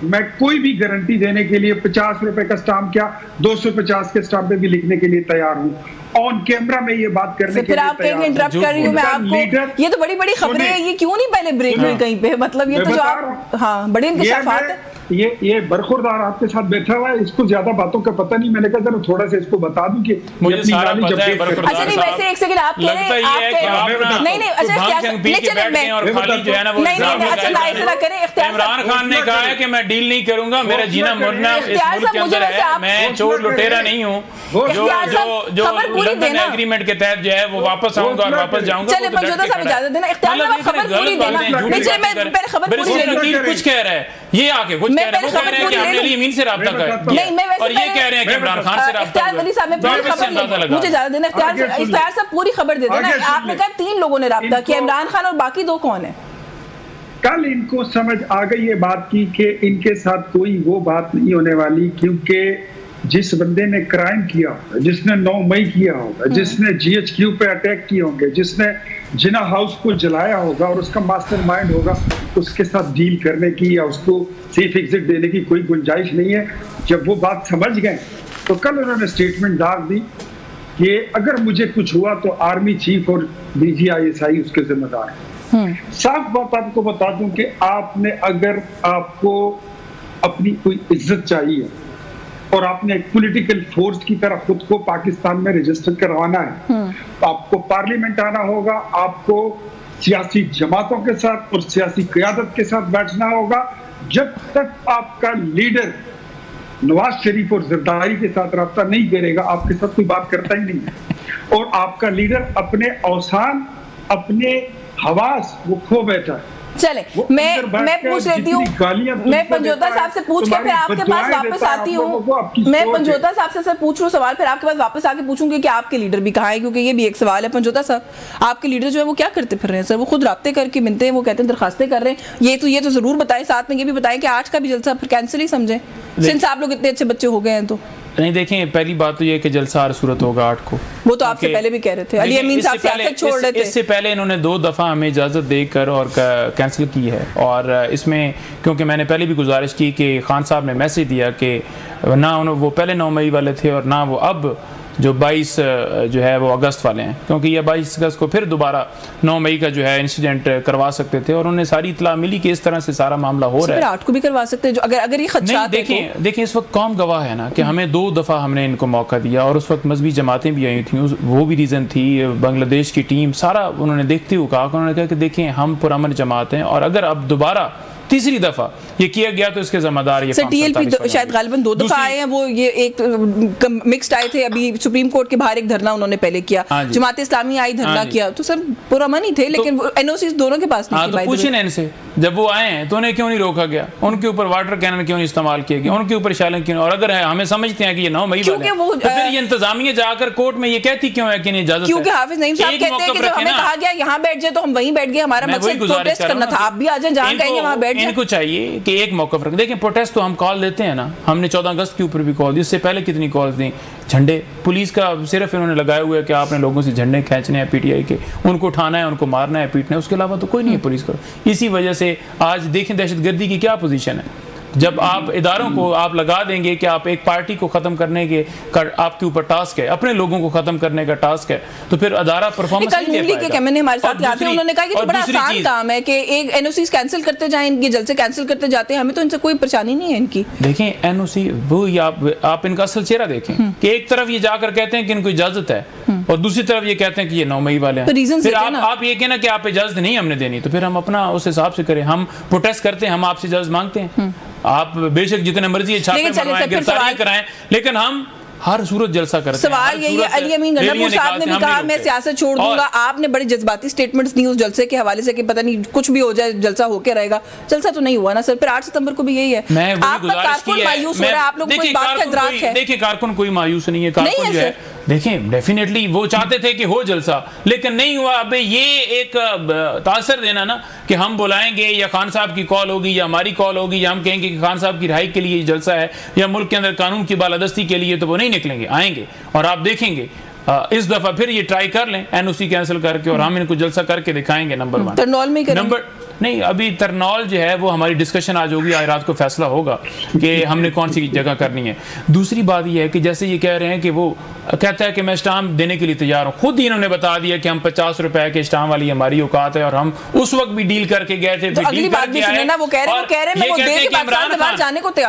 मैं कोई भी गारंटी देने के लिए 50 रुपए का स्टाम्प क्या 250 के स्टाम्प पे भी लिखने के लिए तैयार हूँ। ऑन कैमरा में ये बात करने के लिए आप कहेंगे इंटरप्ट कर रही हूँ मैं आपको, ये तो बड़ी बड़ी खबरें हैं, ये क्यों नहीं पहले ब्रेक में कहीं पे, मतलब ये तो जो आप हाँ बड़े इंकशाफात है। ये बरखुरदार आपके साथ बैठा हुआ है, इसको ज्यादा बातों का पता नहीं। मैंने कहा चलो थोड़ा सा इसको बता दूं कि मुझे सारा पता है। अच्छा नहीं, वैसे एक सेकंड आप कह रहे हैं नहीं नहीं, अच्छा क्या इमरान खान ने कहा है कि मैं डील नहीं करूंगा, मेरा जीना मरना इस मुल्क के अंदर है, मैं चोर लुटेरा नहीं हूँ, जो लंदन एग्रीमेंट के तहत जो है वो वापस आऊंगा और वापस जाऊंगा। चलिए पंजोता साहब इजाजत देना, इख्तियार खबर पूरी देना। नीचे मैं खबर पूरी देना, कुछ कह रहा है, ये आके कुछ कह रहे हैं कि हमने अली अमीन से रब्ता किया और ये कह रहे हैं कि इमरान खान से रब्ता इख्तियार वली साहब मुझे इजाजत देना, इख्तियार साहब पूरी खबर दे देना। आपने कहा 3 लोगों ने रब्ता किया, इमरान खान और बाकी 2 कौन है? कल इनको समझ आ गई ये बात की कि इनके साथ कोई वो बात नहीं होने वाली, क्योंकि जिस बंदे ने क्राइम किया होगा, जिसने 9 मई किया होगा, जिसने GHQ पे अटैक किए होंगे, जिसने जिना हाउस को जलाया होगा और उसका मास्टरमाइंड होगा, उसके साथ डील करने की या उसको सेफ एग्जिट देने की कोई गुंजाइश नहीं है। जब वो बात समझ गए तो कल उन्होंने स्टेटमेंट डाल दी कि अगर मुझे कुछ हुआ तो आर्मी चीफ और DG ISI उसके जिम्मेदार है। साफ बात आपको बता दूं कि आपने, अगर आपको अपनी कोई इज्जत चाहिए और आपने एक पॉलिटिकल फोर्स की तरह खुद को पाकिस्तान में रजिस्टर करवाना है, तो आपको पार्लियामेंट आना होगा, आपको सियासी जमातों के साथ और सियासी क़यादत के साथ बैठना होगा। जब तक आपका लीडर नवाज शरीफ और जरदारी के साथ रब्ता नहीं करेगा, आपके साथ कोई बात करता ही नहीं है। और आपका लीडर अपने औसान, अपने हवास वो खो बैठा है। चले, मैं पूछ लेती हूँ, मैं पंजोता साहब से पूछ के फिर आपके पास वापस आती हूँ। मैं पंजोता साहब से सर पूछ लूँ सवाल, फिर आपके पास वापस आके पूछूंगी कि आपके लीडर भी कहाँ है, क्योंकि ये भी एक सवाल है। पंजोता साहब, आपके लीडर जो है वो क्या करते फिर रहे हैं सर? वो खुद राब्ते करके मिलते हैं, वो कहते हैं दरखास्तें कर रहे हैं। ये तो जरूर बताएं, साथ में ये भी बताएं कि आज का भी जलसा फिर कैंसिल ही समझें, सिंस आप लोग इतने अच्छे बच्चे हो गए हैं। तो नहीं, देखें, पहली बात तो ये कि जलसा हर सूरत होगा 8 को। वो तो आपसे पहले भी कह रहे थे, अली अमीन साहब सियासत छोड़ रहे थे। इससे पहले इन्होंने 2 दफ़ा हमें इजाज़त देकर और कैंसिल की है। और इसमें क्योंकि मैंने पहले भी गुजारिश की कि खान साहब ने मैसेज दिया कि ना वो पहले 9 मई वाले थे और ना वो अब जो 22 जो है वो अगस्त वाले हैं, क्योंकि ये 22 अगस्त को फिर दोबारा 9 मई का जो है इंसिडेंट करवा सकते थे और उन्हें सारी इतला मिली कि इस तरह से सारा मामला हो रहा है। 8 को भी करवा सकते हैं, जो अगर ये खदशात है। देखें इस वक्त कौम गवाह है ना कि हमें 2 दफ़ा हमने इनको मौका दिया और उस वक्त मजहबी जमातें भी आई थी, वो भी रीज़न थी, बांग्लादेश की टीम, सारा उन्होंने देखते हुए कहा, उन्होंने कहा कि देखें हम पुरअमन जमात हैं और अगर अब दोबारा तीसरी दफा ये किया गया तो इसके जिम्मेदार ये TLP शायद गालिबन 2 दफा आए हैं, वो ये एक मिक्स्ड आए थे। अभी सुप्रीम कोर्ट के बाहर एक धरना उन्होंने पहले किया, जमात इस्लामी आई धरना किया, तो सर पुरअमन ही थे, लेकिन NOC दोनों के पास नहीं थी। तो पूछिए ना इनसे, जब वो आए हैं तो उन्हें क्यों नहीं रोका गया, उनके ऊपर वाटर कैनन क्यों नहीं इस्तेमाल किया गया, उनके ऊपर शैलन क्यों? और अगर हमें समझते हैं कि ये 9 मई वाला है, तो फिर ये इंतजामिया जाकर कोर्ट में ये कहती क्यों है कि नहीं इजाजत? क्योंकि हाफिज नईम साहब कहते हैं कि जब हमें कहा गया यहाँ बैठ जाए तो हम वहीं बैठ गए, हमारा मकसद प्रोटेस्ट करना था, आप भी आ जाए, जहाँ कहेंगे वहाँ बैठ जाए। इनको चाहिए कि एक मौका रखें। देखिए प्रोटेस्ट तो हम कॉल देते हैं ना, हमने 14 अगस्त के ऊपर भी कॉल दी, इससे पहले कितनी कॉल्स दी। झंडे पुलिस का सिर्फ इन्होंने लगाया हुआ है कि आपने लोगों से झंडे खींचने हैं PTI के, उनको उठाना है, उनको मारना है, पीटना है, उसके अलावा तो कोई नहीं है पुलिस का। इसी वजह से आज देखें दहशतगर्दी की क्या पोजीशन है। जब आप इदारों को आप लगा देंगे कि आप एक पार्टी को ख़त्म करने के आपके ऊपर टास्क है, अपने लोगों को ख़त्म करने का टास्क है, तो फिर अदारा परफॉर्मेंस नहीं दे पाएगा। मैंने हमारे साथ आते हैं, उन्होंने कहा कि तो बड़ा आसान काम है कि एक NOC कैंसिल करते जाएं, इनके जलसे कैंसिल करते जाते हैं, हमें तो इनसे कोई परेशानी नहीं है इनकी। देखें NOC वो आप इनका असल चेहरा देखें कि एक तरफ ये जाकर कहते हैं कि इनको इजाजत है और दूसरी तरफ ये कहते हैं कि ये 9 मई वाले हैं। फिर आप ये कहना कि आप इजाजत नहीं हमने देनी, तो फिर हम अपना उस हिसाब से करें। हम प्रोटेस्ट करते हैं, हम आपसे इजाजत मांगते हैं, आप बेशक जितने मर्जी छापे मरवाएं, गिरफ्तारियां कराएं, लेकिन हम हर सूरत जलसा करते हैं। सवाल यही है, अली अमीन गंडापुर साहब ने भी कहा मैं सियासत छोड़ दूंगा, आपने बड़े जज्बाती स्टेटमेंट्स दी उस जलसे के हवाले से कि पता नहीं कुछ भी हो जाए जलसा होके रहेगा। जलसा तो नहीं हुआ ना सर, फिर 8 सितंबर को भी यही है। आपका कारकुन मायूस हो रहा है, आप लोगों को इस बात का इदराक है? देखिए कारकुन कोई मायूस नहीं है, कारकुन जो है देखें डेफिनेटली वो चाहते थे कि हो जलसा, लेकिन नहीं हुआ। अब ये एक तासर देना ना कि हम बुलाएंगे या खान साहब की कॉल होगी या हमारी कॉल होगी या हम कहेंगे कि खान साहब की रिहाई के लिए जलसा है या मुल्क के अंदर कानून की बालादस्ती के लिए, तो वो नहीं निकलेंगे, आएंगे और आप देखेंगे इस दफा फिर ये ट्राई कर लें NOC कैंसिल करके और हम इनको जलसा करके दिखाएंगे। नंबर 1 तरनौल में नंबर नहीं, अभी तरनौल जो है वो हमारी डिस्कशन आज होगी, आज रात को फैसला होगा कि हमने कौन सी जगह करनी है। दूसरी बात ये है कि जैसे ये कह रहे हैं कि वो कहता है कि मैं स्टाम्प देने के लिए तैयार हूँ, खुद ही इन्होंने बता दिया कि हम 50 रुपए के स्टाम्प वाली हमारी औकात है और हम उस वक्त भी डील करके गए थे।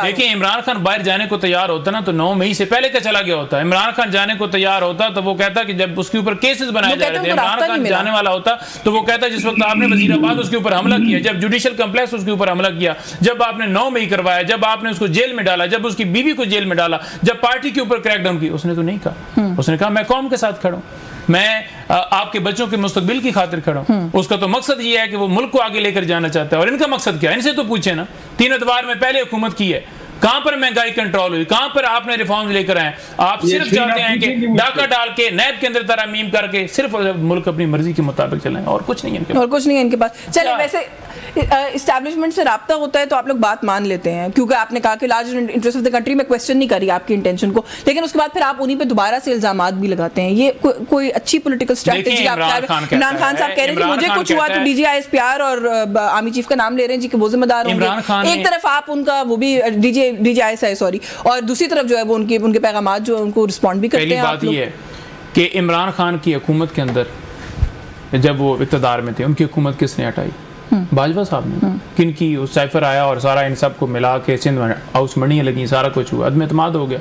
देखिए इमरान खान बाहर जाने को तैयार होता ना तो 9 मई से पहले का चला गया होता। इमरान खान जाने को तैयार होता तो वो कहता कि जब उसके ऊपर केसेस बनाए जा रहे थे, इमरान खान जाने वाला होता तो वो कहता जिस वक्त आपने वजीराबाद उसके ऊपर हमला किया, जब जुडिशियल कॉम्प्लेक्स उसके ऊपर हमला किया, जब आपने 9 मई करवाया, जब आपने उसको जेल में डाला, जब उसकी बीवी को जेल में डाला, जब पार्टी के ऊपर क्रैकडाउन की, उसने तो नहीं कहा। उसने कहा मैं कौम के साथ खड़ा हूं, मैं आपके बच्चों के मुस्तकबिल की खातिर खड़ा हूं। उसका तो मकसद ये है कि वो मुल्क को आगे लेकर जाना चाहता है। और इनका मकसद क्या है, इनसे तो पूछे ना। 3 अतवार में पहले हुकूमत की है, कहां पर महंगाई कंट्रोल हुई, कहां पर आपने रिफॉर्म्स लेकर आए? आप सिर्फ चाहते हैं कि डाका डाल के नैब के अंदर तरमीम करके सिर्फ मुल्क अपनी मर्जी के मुताबिक चलाएं, और कुछ नहीं है इनके पास। और कुछ नहीं है इनके पास। चलिए वैसे इस्टेब्लिशमेंट से राब्ता होता है तो आप लोग बात मान लेते हैं, क्योंकि आपने कहा कि large interest of the country में क्वेश्चन नहीं करी आपकी इंटेंशन को, लेकिन उसके बाद फिर आप उन्हीं पे दोबारा से इल्जामात भी लगाते हैं। ये कोई अच्छी पॉलिटिकल स्ट्रेटजी? इमरान खान साहब कह रहे हैं कि मुझे कुछ हुआ तो DGI और आर्मी चीफ का नाम ले रहे हैं जी कि वो जिम्मेदार होंगे। एक तरफ आप उनका वो भी DGI सॉरी, और दूसरी तरफ जो है वो उनके पैगामात जो उनको रिस्पॉन्ड भी करते हैं। बात ये है कि इमरान खान की हुकूमत के अंदर जब वो इक़्तिदार में थे, उनकी हुकूमत किसने हटाई? बाजवा साहब ने। किनकी उस साइफर आया और सारा इन सब को मिला के सिंध हाउस मंडियाँ लगी, सारा कुछ हुआ, अदम एतमाद हो गया।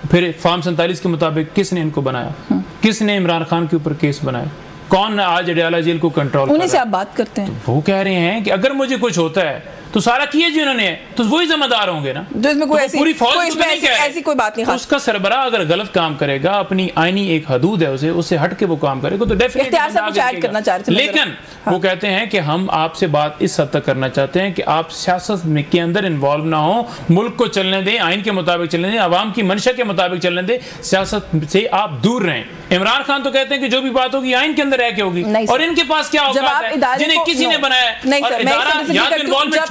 फिर फॉर्म 47 के मुताबिक किसने इनको बनाया? किसने इमरान खान के ऊपर केस बनाया? कौन आज अडयाला जेल को कंट्रोल? उन्हीं से आप बात करते हैं। तो वो कह रहे हैं कि अगर मुझे कुछ होता है तो सारा किए जो इन्होंने, तो वही जिम्मेदार होंगे ना। जो इसमें कोई पूरी फौज ऐसी कोई बात नहीं। उसका सरबराह अगर गलत काम करेगा, अपनी आईनी एक हदूद है उससे हट के वो काम करेगा तो डेफिनेटली। लेकिन वो कहते हैं कि हम आपसे बात इस हद तक करना चाहते हैं कि आप सियासत के अंदर इन्वॉल्व ना हो, मुल्क को चलने दें, आइन के मुताबिक चलने दें, आवाम की मंशा के मुताबिक चलने दें, सियासत से आप दूर रहें। इमरान खान तो कहते हैं कि जो भी बात होगी आइन के अंदर रह के होगी, और इनके पास क्या होगा जिन्हें किसी ने बनाया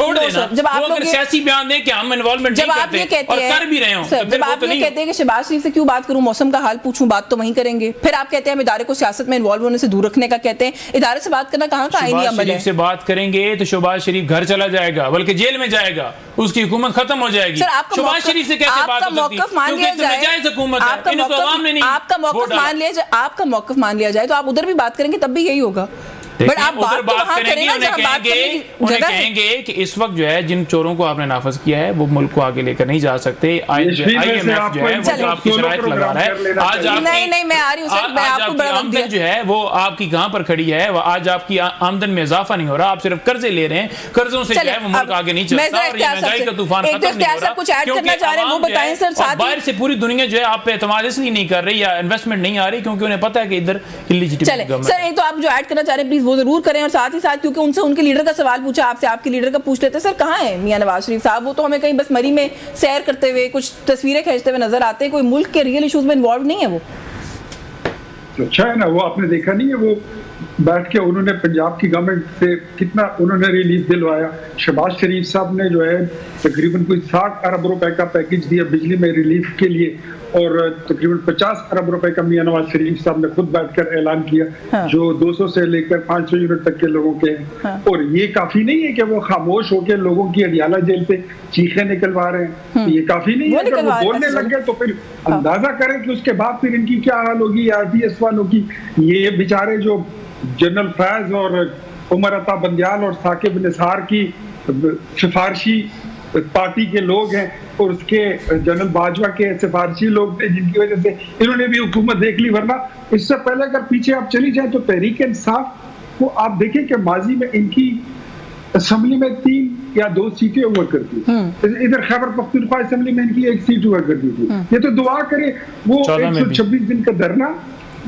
जब आप लोग सियासी बयान दें कि हम इन्वॉल्वमेंट नहीं करते और कर भी रहे हो, जब आप ये कहते हैं कि शहबाज शरीफ से क्यों बात करूं, मौसम का हाल पूछूं, बात तो वहीं करेंगे। फिर आप कहते हैं हम इदारे को सियासत में इन्वॉल्व होने से दूर रखने का कहते हैं। इदारे से बात करना कहां का आईनी अमल है? से बात करेंगे तो शहबाज शरीफ घर चला जाएगा, बल्कि जेल में जाएगा, उसकी हुकूमत खत्म हो जाएगी। शहबाज शरीफ से कैसे बात हो सकती है? आपका मौक़िफ़ मान लिया जाए तो आप उधर भी बात करेंगे तब भी यही होगा। बट आप बात करेंगे, उन्हें कहेंगे कि इस वक्त जो है जिन चोरों को आपने नाफज किया है वो मुल्क को आगे लेकर नहीं जा सकते। IMF जो है वो आपकी शराइत लगा रहा है। आज नहीं मैं आ रही हूं सर, मैं आपको बड़ा आमदन जो है वो आपकी कहां पर खड़ी है? आज आपकी आमदन में इजाफा नहीं हो रहा, आप सिर्फ कर्जे ले रहे हैं, कर्जों से जो है वो मुल्क आगे नहीं चलता और ये महंगाई का तूफान खत्म नहीं हो रहा। कुछ ऐड करना चाह रहे हैं वो बताएं सर। साथ बाहर से पूरी दुनिया जो है आप पे एतमाद इसलिए नहीं कर रही या इन्वेस्टमेंट नहीं आ रही क्योंकि उन्हें पता है कि इधर इलीजिटिमेट गवर्नमेंट। सर एक तो आप जो ऐड करना चाह रहे हैं प्लीज वो जरूर करें, और साथ ही साथ क्योंकि उनसे उनके लीडर का सवाल पूछा, आपसे आपके लीडर का पूछ लेते। सर कहाँ है मियां नवाज शरीफ साहब? वो तो हमें कहीं बस मरी में सैर करते हुए कुछ तस्वीरें खींचते हुए नजर आते हैं, कोई मुल्क के रियल इश्यूज में इन्वॉल्व नहीं है वो। अच्छा है ना, वो आपने देखा नहीं है वो बैठ के उन्होंने पंजाब की गवर्नमेंट से कितना उन्होंने रिलीफ दिलवाया। शहबाज शरीफ साहब ने जो है तकरीबन कोई 60 अरब रुपए का पैकेज दिया बिजली में रिलीफ के लिए, और तकरीबन 50 अरब रुपए का मियां नवाज शरीफ साहब ने खुद बैठकर ऐलान किया। हाँ। जो 200 से लेकर 500 यूनिट तक के लोगों के हैं। हाँ। और ये काफी नहीं है कि वो खामोश होकर लोगों की अडियाला जेल से चीखें निकलवा रहे हैं। ये काफी नहीं है। अगर वो बोलने लग गए तो फिर अंदाजा करें कि उसके बाद फिर इनकी क्या हाल होगी RTS वालों की। ये बेचारे जो जनरल फैज और उमर अता बंदियाल और साकिब निसार की सिफारशी पार्टी के लोग हैं, और उसके जनरल बाजवा के सिफारशी लोग थे जिनकी वजह से इन्होंने भी हुकूमत देख ली। वरना इससे पहले अगर पीछे आप चली जाए तो तहरीक इंसाफ को आप देखें कि माजी में इनकी असेंबली में 3 या 2 सीटें हुआ करती थी। इधर खैबर पख्तूनख्वा असेंबली में इनकी 1 सीट हुआ करती थी। ये तो दुआ करे वो 126 दिन का धरना,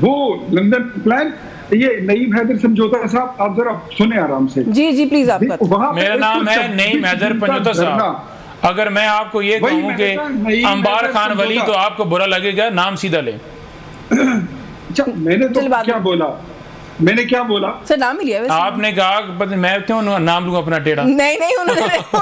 वो लंदन प्लान, ये नईम हैदर समझौता साहब आप जरा सुने आराम से। जी प्लीज आप। मेरा नाम है नईम हैदर समझौता साहब। अगर मैं आपको ये कहूँ कि अंबार खान वली तो आपको बुरा लगेगा, नाम सीधा ले। मैंने तो क्या बोला? मैंने क्या बोला? सर नाम ही लिया वैसे। आपने कहा मैं क्यों नाम लूंगा अपना टेढ़ा? नहीं उन्होंने आपको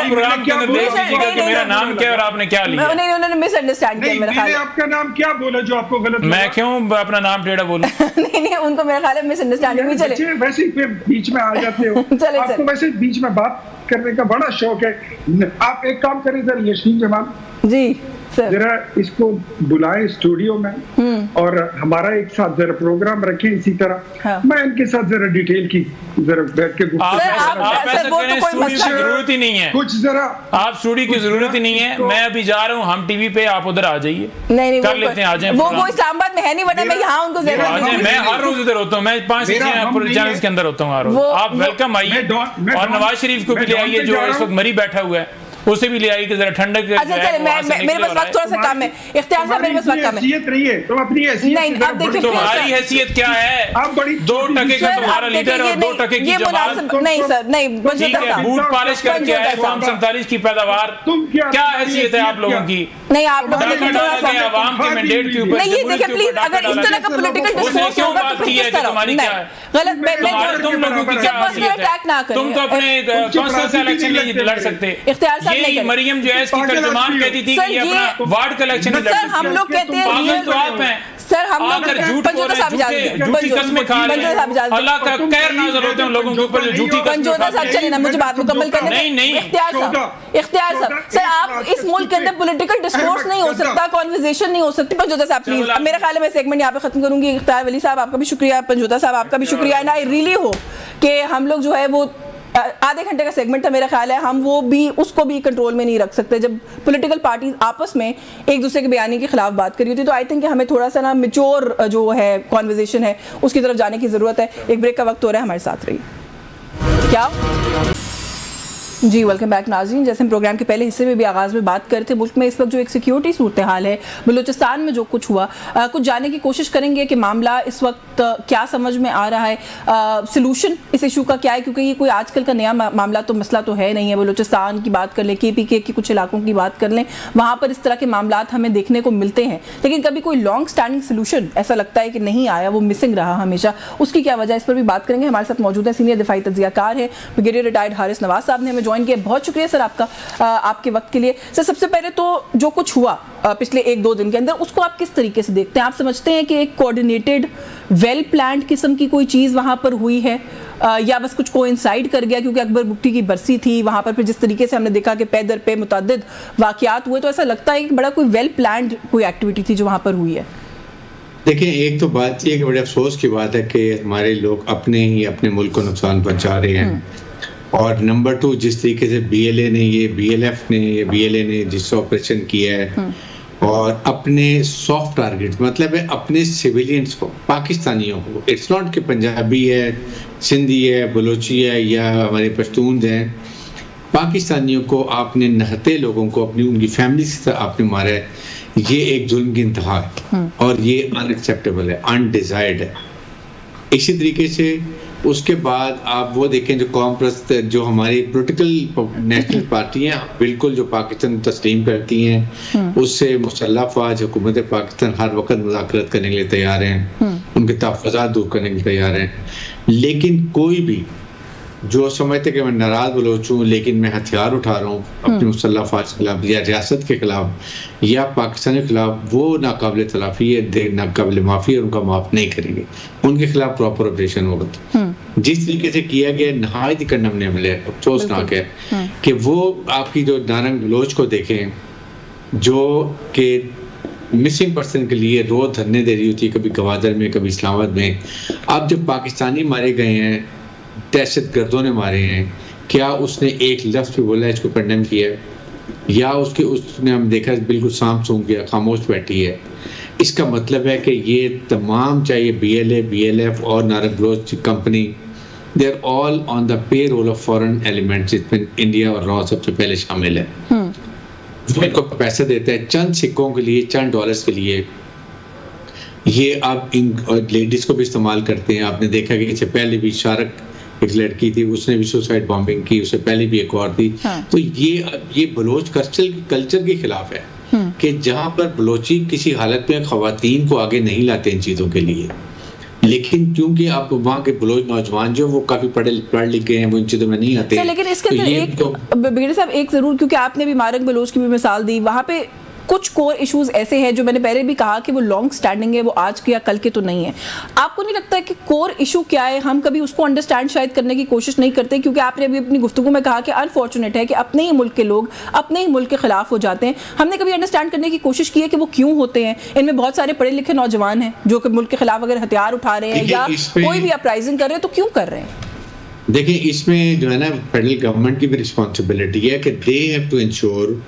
प्रोग्राम के अंदर देख लीजिएगा कि मेरा नाम क्या और आपने क्या लिया। उन्होंने मिसअंडरस्टैंड किया मेरा ख्याल। आपका नाम क्या बोला जो आपको गलत? मैं क्यों अपना नाम टेढ़ा बोलूं? नहीं उनको मेरा ख्याल है मिसअंडरस्टैंडिंग हुई। चले वैसे ही बीच में आ जाते हो। आपको वैसे बीच में बात करने का बड़ा शौक है। आप एक काम करें सर, यशीन जमान जी जरा इसको बुलाएं स्टूडियो में और हमारा एक साथ जरा प्रोग्राम रखें इसी तरह। हाँ। मैं इनके साथ जरा डिटेल की जरा बैठ के जरूरत ही नहीं है कुछ जरा आप स्टूडियो की जरूरत ही नहीं है। मैं अभी जा रहा हूँ हम टीवी पे, आप उधर आ जाइए। नहीं कर लेते हैं, आ जाए। वो इस्लामाबाद में है नहीं, वरना मैं यहाँ उनको मैं हर रोज उधर होता हूँ। मैं 5 चैनल के अंदर होता हूँ हर रोज। आप वेलकम आइए और नवाज शरीफ को भी ले आइए जो इस वक्त मरी बैठा हुआ है, उसे भी ले आई कि जरा ठंडक। अच्छा चले मेरे पास वक्त थोड़ा सा कम है। इख्तियार साहब मेरे पास वक्त कम है। हैसियत रही है तुम अपनी हैसियत नहीं अब देखिए तुम्हारी हैसियत क्या है? आप बड़ी 2% का तुम्हारा लीडर और 2% की जमात। नहीं सर नहीं बूट पॉलिश करके आए, फॉर्म 47 की पैदावार, क्या हैसियत है आप लोगों की? नहीं, आप लोग आवाम के मैंडेट के ऊपर नहीं, ये देखिए प्लीज, अगर इस तरह का पॉलिटिकल डिस्कोर्स होगा तो फिर किस तरह गलत, तुम लोगों की क्या अटैक ना करें, तुम तो अपने कांस्टिट्यूशन से इलेक्शन नहीं लड़ सकते। इख्तियार साहब नहीं, मरियम जो है इसकी तर्जुमान कहती थी कि अपना वार्ड का इलेक्शन नहीं लड़ सकते। हम लोग कहते हैं पागल तो आप हैं सर, हम लोग झूठी कस्में खा रहे हैं, अल्लाह का कहर नाज़िल होते हैं लोगों के ऊपर जो झूठी कस्में खाते हैं। चलिए ना, मुझे बात मुकम्मल करने दें। नहीं, इख्तियार साहब, सर आप इस मुल्क के अंदर पॉलिटिकल डिस्कोर्स नहीं हो सकता, कॉन्वर्सेशन नहीं हो सकती। पंजोता साहब प्लीज, अब मेरा ख्याल है मैं सेगमेंट यहाँ पे खत्म करूंगी। इख्तियार वली साहब आपका भी शुक्रिया, पंजोता साहब आपका भी शुक्रिया, एंड आई रियली हो कि हम लोग जो है वो आधे घंटे का सेगमेंट था, मेरा ख्याल है हम वो भी उसको भी कंट्रोल में नहीं रख सकते जब पॉलिटिकल पार्टीज आपस में एक दूसरे के बयानी के खिलाफ बात कर रही होती। तो आई थिंक हमें थोड़ा सा ना मैच्योर जो है कॉन्वर्सेशन है उसकी तरफ जाने की ज़रूरत है। एक ब्रेक का वक्त हो रहा है, हमारे साथ रहिए। क्या जी, वेलकम बैक नाज़रीन। जैसे हम प्रोग्राम के पहले हिस्से में भी आगाज़ में बात करते हैं, मुल्क में इस वक्त जो एक सिक्योरिटी सूरत हाल है, बलूचिस्तान में जो कुछ हुआ, कुछ जानने की कोशिश करेंगे कि मामला इस वक्त क्या समझ में आ रहा है, सलूशन इस इशू का क्या है, क्योंकि ये कोई आजकल का नया मामला तो मसला तो है नहीं है। बलूचिस्तान की बात कर लें, KPK के कुछ इलाकों की बात कर लें, वहाँ पर इस तरह के मामला हमें देखने को मिलते हैं, लेकिन कभी कोई लॉन्ग स्टैंडिंग सलूशन ऐसा लगता है कि नहीं आया, वो मिसिंग रहा हमेशा। उसकी क्या वजह, इस पर भी बात करेंगे। हमारे साथ मौजूद है सीनियर दिफाई तज्जियाकार है ब्रिगेडियर रिटायर्ड हारिस नवाज साहब ने हमें ज्वाइन किया। बहुत शुक्रिया सर आपका, आपके वक्त के लिए। सर सबसे पहले तो जो कुछ हुआ पिछले 1-2 दिन के अंदर, उसको आप किस तरीके से देखते हैं? आप समझते हैं कि एक कोऑर्डिनेटेड वेल प्लान्ड किस्म की कोई चीज़ वहाँ पर हुई है, या बस कुछ कोइंसाइड कर गया क्योंकि अकबर बुगटी की बरसी थी वहाँ पर, फिर जिस तरीके से हमने देखा कि पे दर पे मुतअद्दिद वाक़यात हुए, तो ऐसा लगता है कि बड़ा कोई वेल प्लान्ड कोई एक्टिविटी थी जो वहाँ पर हुई है? देखिए, एक तो बात ये कि बड़े अफसोस की बात है कि हमारे लोग अपने ही अपने मुल्क को नुकसान पहुँचा रहे हैं, और नंबर 2 जिस तरीके से BLA ने ये BLA ने जिस ऑपरेशन किया है, और अपने सॉफ्ट टारगेट मतलब है अपने सिविलियंस को, पाकिस्तानियों को, इट्स नॉट कि पंजाबी है, सिंधी है, बलोची है या हमारे पश्तून हैं, पाकिस्तानियों को आपने नहते लोगों को अपनी उनकी फैमिली से आपने मारा है। ये एक जुल्म की इंतहा है और ये अनएक्सेप्टेबल है, अनडिजायर्ड है। इसी तरीके से उसके बाद आप वो देखें जो कौम परस्त जो हमारी पॉलिटिकल नेशनल पार्टी हैं, बिल्कुल जो पाकिस्तान तस्लीम करती हैं, उससे मुसल्लह अफवाज हुकूमत पाकिस्तान हर वक्त मुज़ाकरत करने के लिए तैयार हैं, उनके तहफ़्फ़ुज़ात दूर करने के लिए तैयार हैं। लेकिन कोई भी जो समझते कि मैं नाराज बलोच हूँ लेकिन मैं हथियार उठा रहा हूँ अपनी मुसल्लह अफवाज के खिलाफ या रियासत के खिलाफ या पाकिस्तान के खिलाफ, वो नाकाबिल तलाफ़ी है, नाकाबिल माफ़ी है, उनका माफ़ नहीं करेंगे, उनके खिलाफ प्रॉपर ऑपरेशन होगा। जिस तरीके से किया गया नहायत ही कंडमनेबल है, अफसोसनाक है कि वो आपकी जो नारंग बलोच को देखें जो कि मिसिंग पर्सन के लिए रोज धरने दे रही होती है, कभी गवादर में कभी इस्लामाबाद में। अब जब पाकिस्तानी मारे गए हैं, दहशत गर्दों ने मारे हैं, क्या उसने एक लफ्ज़ भी बोला इसको कंडेम किया है, या उसने हम देखा बिल्कुल साम सूंघ गया, खामोश बैठी है? इसका मतलब है कि ये तमाम चाहे BLA, BLF और Narang Baloch company, they are all on the payroll of foreign elements, जिसमें इंडिया और रॉ सबसे पहले शामिल है। वो इनको पैसे देते हैं चंद सिक्कों के लिए, चंद डॉलर्स के लिए। ये अब इन लेडीज को भी इस्तेमाल करते हैं। आपने देखा कि इससे पहले भी शारक एक लड़की थी, उसने भी सुसाइड बॉम्बिंग की, उससे पहले भी एक और थी। तो ये बलोच कल्चर के खिलाफ है कि जहाँ पर बलोची किसी हालत में खवातीन को आगे नहीं लाते इन चीज़ों के लिए, लेकिन क्योंकि आप वहाँ के बलोच नौजवान जो वो काफी पढ़ लिख गए हैं, वो इन चीजों में नहीं आते। लेकिन इसके अंदर ब्रिगेडियर साहब एक जरूर, क्योंकि आपने भी मारंग बलोच की भी मिसाल दी, वहाँ पे कुछ कोर इश्यूज ऐसे हैं जो मैंने पहले भी कहा कि वो लॉन्ग स्टैंडिंग है, वो आज के या कल के तो नहीं है। आपको नहीं लगता है कि कोर इशू क्या है, हम कभी उसको अंडरस्टैंड शायद करने की कोशिश नहीं करते? क्योंकि आपने अभी अपनी गुफ्तगू में कहा कि अनफॉर्चुनेट है कि अपने ही मुल्क के लोग अपने ही मुल्क के खिलाफ हो जाते हैं। हमने कभी अंडरस्टैंड करने की कोशिश की है कि वो क्यों होते हैं? इनमें बहुत सारे पढ़े लिखे नौजवान हैं जो कि मुल्क के खिलाफ अगर हथियार उठा रहे हैं या कोई भी अपराइजिंग कर रहे हैं, तो क्यों कर रहे हैं? देखिए, इसमें जो है ना फेडरल गवर्नमेंट की भी रिस्पॉन्सिबिलिटी है कि दे हैव टू इंश्योर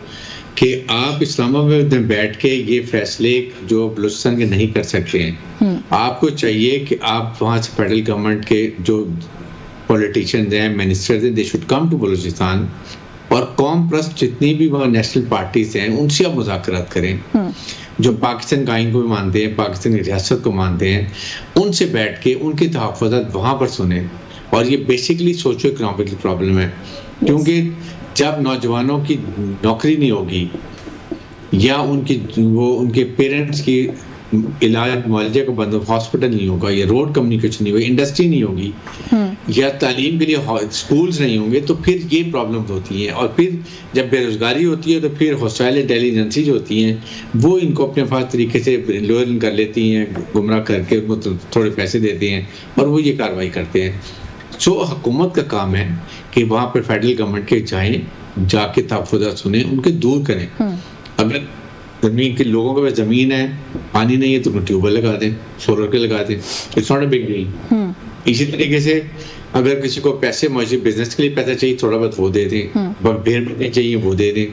कि आप इस्लामाबाद में बैठ के ये फैसले जो बलूचिस्तान के नहीं कर सकते हैं। आपको चाहिए कि आप वहाँ से फेडरल गवर्नमेंट के जो पॉलिटिशियंस हैं, मिनिस्टर्स हैं, they should come to Balochistan, और कौम प्लस जितनी भी वहाँ नेशनल पार्टीज हैं उनसे आप मुज़ाकरात करें, जो पाकिस्तान का आइन को भी मानते हैं, पाकिस्तान की रियासत को मानते हैं, उनसे बैठ के उनके तहफ़्फ़ुज़ात वहाँ पर सुने। और ये बेसिकली सोशो इकोनॉमिक प्रॉब्लम है, क्योंकि जब नौजवानों की नौकरी नहीं होगी या उनके पेरेंट्स की इलाज मुआवजे का बंद, हॉस्पिटल नहीं होगा, या रोड कम्युनिकेशन नहीं होगी, इंडस्ट्री नहीं होगी, या तालीम के लिए स्कूल्स नहीं होंगे, तो फिर ये प्रॉब्लम्स होती हैं। और फिर जब बेरोजगारी होती है तो फिर हॉस्टाइल इंटेलिजेंसी जो होती हैं वो इनको अपने पास तरीके से लोन कर लेती हैं, गुमराह करके उनको थोड़े पैसे देते हैं और वो ये कार्रवाई करते हैं। सो हुकूमत का काम है कि वहाँ पर फेडरल गवर्नमेंट के जाके तहफ़्फ़ुज़ात सुने, उनके दूर करें। अगर जमीन के लोगों के पास जमीन है, पानी नहीं है, तो ट्यूबवेल लगा दें, सोलर के लगा दें, it's not a big deal. इसी तरीके से अगर किसी को पैसे बिजनेस के लिए पैसा चाहिए, थोड़ा बहुत वो दे दें, भेड़ चाहिए वो दे दें।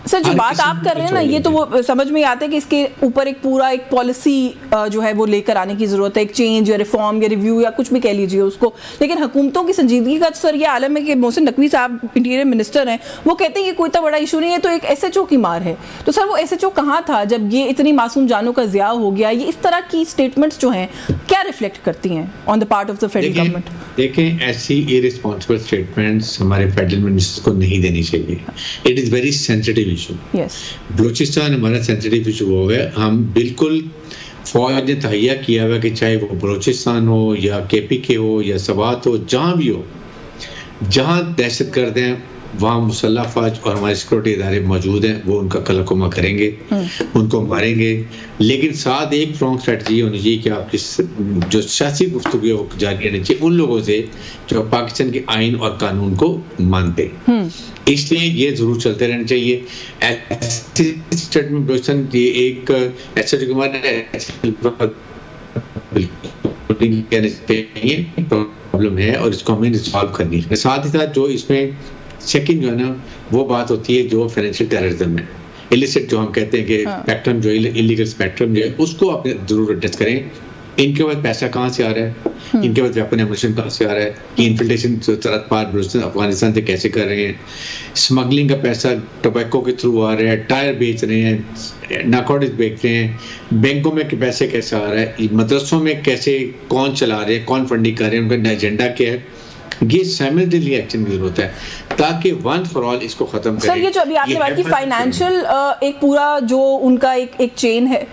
सर जो बात आप कर रहे हैं ना, ये तो वो समझ में आता है कि इसके ऊपर एक पूरा एक पॉलिसी जो है वो लेकर आने की जरूरत है, एक चेंज या रिफॉर्म या रिव्यू या कुछ भी कह लीजिए उसको। लेकिन हुकूमतों की संजीदगी का सर ये आलम है कि मोहसिन नकवी साहब इंटीरियर मिनिस्टर हैं, वो कहते हैं कि कोई इतना बड़ा इशू नहीं है, तो एक SHO की मार है। तो सर वो SHO कहाँ था जब ये इतनी मासूम जानों का ज़िया हो गया? ये इस तरह की स्टेटमेंट्स जो हैं क्या रिफ्लेक्ट करती हैं on the part of the federal government? देखें, ऐसी इररिस्पॉन्सिबल स्टेटमेंट्स हमारे फेडरल मिनिस्टर्स को नहीं देनी चाहिए। It is very sensitive issue. Balochistan हमारा सेंसिटिव इशू हो गया। हम बिल्कुल फौज ने तहैया किया हुआ कि चाहे वो बलूचिस्तान हो या KPK हो या सवात हो, जहाँ भी हो, जहाँ दहशत गर्द हैं वहाँ मुसल्लह फौज और हमारे सिक्योरिटी इदारे मौजूद हैं, वो उनका कलकुमा करेंगे, उनको मारेंगे। लेकिन साथ एक स्ट्रॉन्ग स्ट्रेटजी होनी चाहिए कि आपकी जो सियासी गुफ्तगू जारी रहनी चाहिए उन लोगों से जो पाकिस्तान के आइन और कानून को मानते। इसलिए ये जरूर चलते रहना चाहिए। स्टेटमेंट ये एक ऐसा प्रॉब्लम है और इसको हमें रिजॉल्व करनी है। साथ ही साथ जो इसमें सेकंड जो है ना, वो बात होती है जो फाइनेंशियल टेररिज्म है, इलिसिट जो हम कहते हैं कि स्पेक्ट्रम जो इलीगल स्पेक्ट्रम जो है, उसको आप जरूर एड्रेस करें। इनके पास पैसा कहाँ से आ रहा है, इनके पास वेपन एमुनेशन कहाँ से आ रहा है, कि इन्फिल्ट्रेशन सरहद पार अफगानिस्तान से कैसे कर रहे हैं, स्मगलिंग का पैसा टोबैको के थ्रू आ रहा है, टायर बेच रहे हैं, नारकोटिक्स बेच रहे हैं, बैंकों में पैसे कैसे आ रहा है, मदरसों में कैसे कौन चला रहे हैं, कौन फंडिंग कर रहे हैं, उनका एजेंडा क्या है। ये साइमल्टेनियसली एक्शन की जरूरत है ताकि वन फॉर ऑल इसको खत्म करें। सर ये जो अभी आपने बात की फाइनेंशियल एक पूरा जो उनका एक चेन है,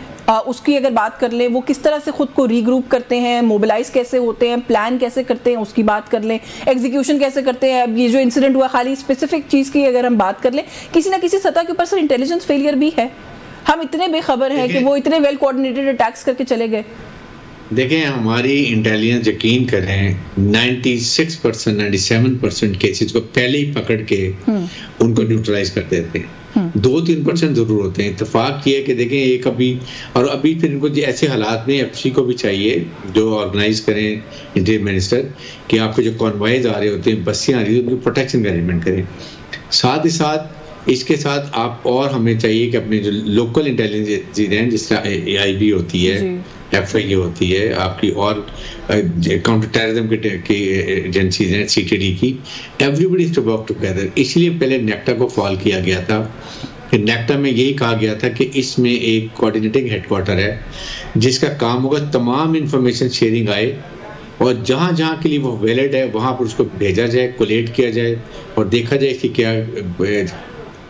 उसकी अगर बात कर लें, वो किस तरह से खुद को रीग्रुप करते हैं, मोबिलाइज कैसे होते हैं, प्लान कैसे करते हैं, उसकी बात कर लें, एग्जीक्यूशन कैसे करते हैं। अब ये जो इंसिडेंट हुआ, खाली स्पेसिफिक चीज़ की अगर हम बात कर लें, किसी ना किसी सतह के ऊपर सर इंटेलिजेंस फेलियर भी है। हम इतने बेखबर हैं कि वो इतने वेल कोऑर्डिनेटेड अटैक्स करके चले गए। देखें, हमारी इंटेलिजेंस यकीन करें 96% 97% केसेस को पहले ही पकड़ के उनको न्यूट्रलाइज कर देते हैं। 2-3% जरूर होते हैं। इत्तेफाक ये है कि देखें एक अभी फिर इनको ऐसे हालात में FC को भी चाहिए जो ऑर्गेनाइज करें इंटीरियर मिनिस्टर, कि आपके जो कॉन्वॉयज आ रहे होते हैं, बसें आ रही होती हैं, उनकी प्रोटेक्शन का अरेंजमेंट करें। साथ ही साथ इसके साथ आप और हमें चाहिए कि अपने जो लोकल इंटेलिजेंस हैं, जिस तरह AIB होती है, FIA होती है आपकी, और काउंटर टेररिज्म की एजेंसीज हैं, CTD की, everybody is to work together. इसलिए पहले नेक्टा को फॉल किया गया था। कि नेक्टा में यही कहा गया था कि इसमें एक कोऑर्डिनेटिंग हेडक्वार्टर है जिसका काम होगा तमाम इंफॉर्मेशन शेयरिंग आए और जहाँ जहाँ के लिए वो वैलिड है वहाँ पर उसको भेजा जाए, कोलेट किया जाए और देखा जाए कि क्या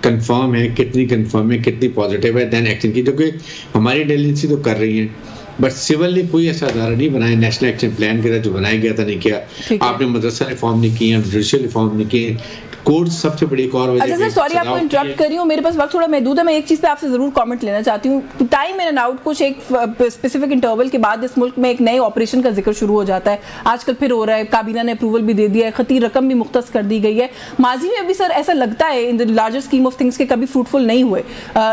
कंफर्म है, कितनी कंफर्म है, कितनी पॉजिटिव है, देन एक्शन की। जो कि हमारी इंटेलिजेंसी तो कर रही है, बट सिविल ने कोई ऐसा अदारा नहीं बनाया, नेशनल एक्शन प्लान के जो बनाया गया था नहीं किया। आपने मदरसा रिफॉर्म नहीं किया, जुडिशियल रिफॉर्म नहीं किए, कोर्ट सबसे बड़ी एक और वजह। अच्छा सर, सॉरी आपको इंटरप्ट कर रही हूँ, मेरे पास वक्त थोड़ा महदूद है। मैं एक चीज़ पे आपसे ज़रूर कमेंट लेना चाहती हूँ। टाइम इन एंड आउट कुछ एक स्पेसिफिक इंटरवल के बाद इस मुल्क में एक नए ऑपरेशन का जिक्र शुरू हो जाता है। आजकल फिर हो रहा है, काबीना ने अप्रूवल भी दे दिया है, खती रकम भी मुख्तस कर दी गई है। माजी में अभी सर ऐसा लगता है in the larger scheme of things के कभी फ्रूटफुल नहीं हुए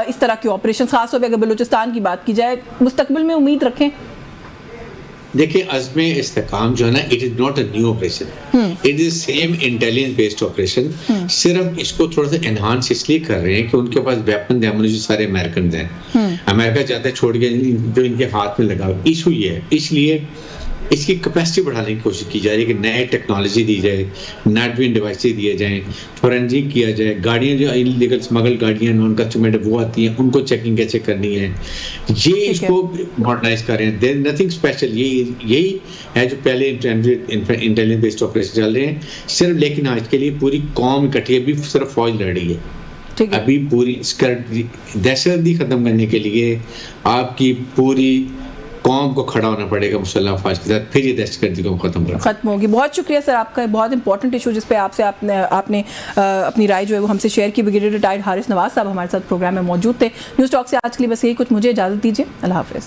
इस तरह के ऑपरेशन, खासतौर पर अगर बलूचिस्तान की बात की जाए। मुस्तकबिल में उम्मीद रखें? देखिए, अज़्म इस्तेकाम जो है ना, it is not a new operation, it is same intelligence based operation. सिर्फ इसको थोड़ा सा एनहांस इसलिए कर रहे हैं कि उनके पास वेपन एमुनेशन सारे अमेरिकन हैं, अमेरिका चाहते हैं छोड़ के जो इनके हाथ में लगा। इशू ये है, इसलिए इसकी कैपेसिटी बढ़ाने की कोशिश की जा रही है कि नए टेक्नोलॉजी दी जाए, नाइट विजन डिवाइसेज दिए जाएँ, फॉरेंसिक किया जाए, गाड़ियाँ जो इलीगल स्मगल गाड़ियाँ नॉन कस्टमर्ड वो आती हैं, उनको चेकिंग कैसे करनी है, ये इसको मॉडर्नाइज कर रहे हैं। देयर नथिंग स्पेशल, यही है जो पहले इंटेलिजेंस बेस्ड ऑपरेशन चल रहे हैं सिर्फ। लेकिन आज के लिए पूरी कौम इकट्ठी है, भी सिर्फ फौज लड़ रही है, अभी पूरी दहशतगर्दी खत्म करने के लिए आपकी पूरी कौम को खड़ा होना पड़ेगा मुसल्लह अफवाज के साथ, फिर ये दहशतगर्दी को खत्म होगी। बहुत शुक्रिया सर आपका, बहुत इंपॉर्टेंट इशू जिस पे आपसे आपने अपनी राय जो है वो हमसे शेयर की। ब्रिगेडियर रिटायर्ड हारिस नवाज साहब हमारे साथ प्रोग्राम में मौजूद थे। न्यूज़ टॉक से आज के लिए बस यही कुछ, मुझे इजाज़त दीजिए, अल्लाह हाफिज़।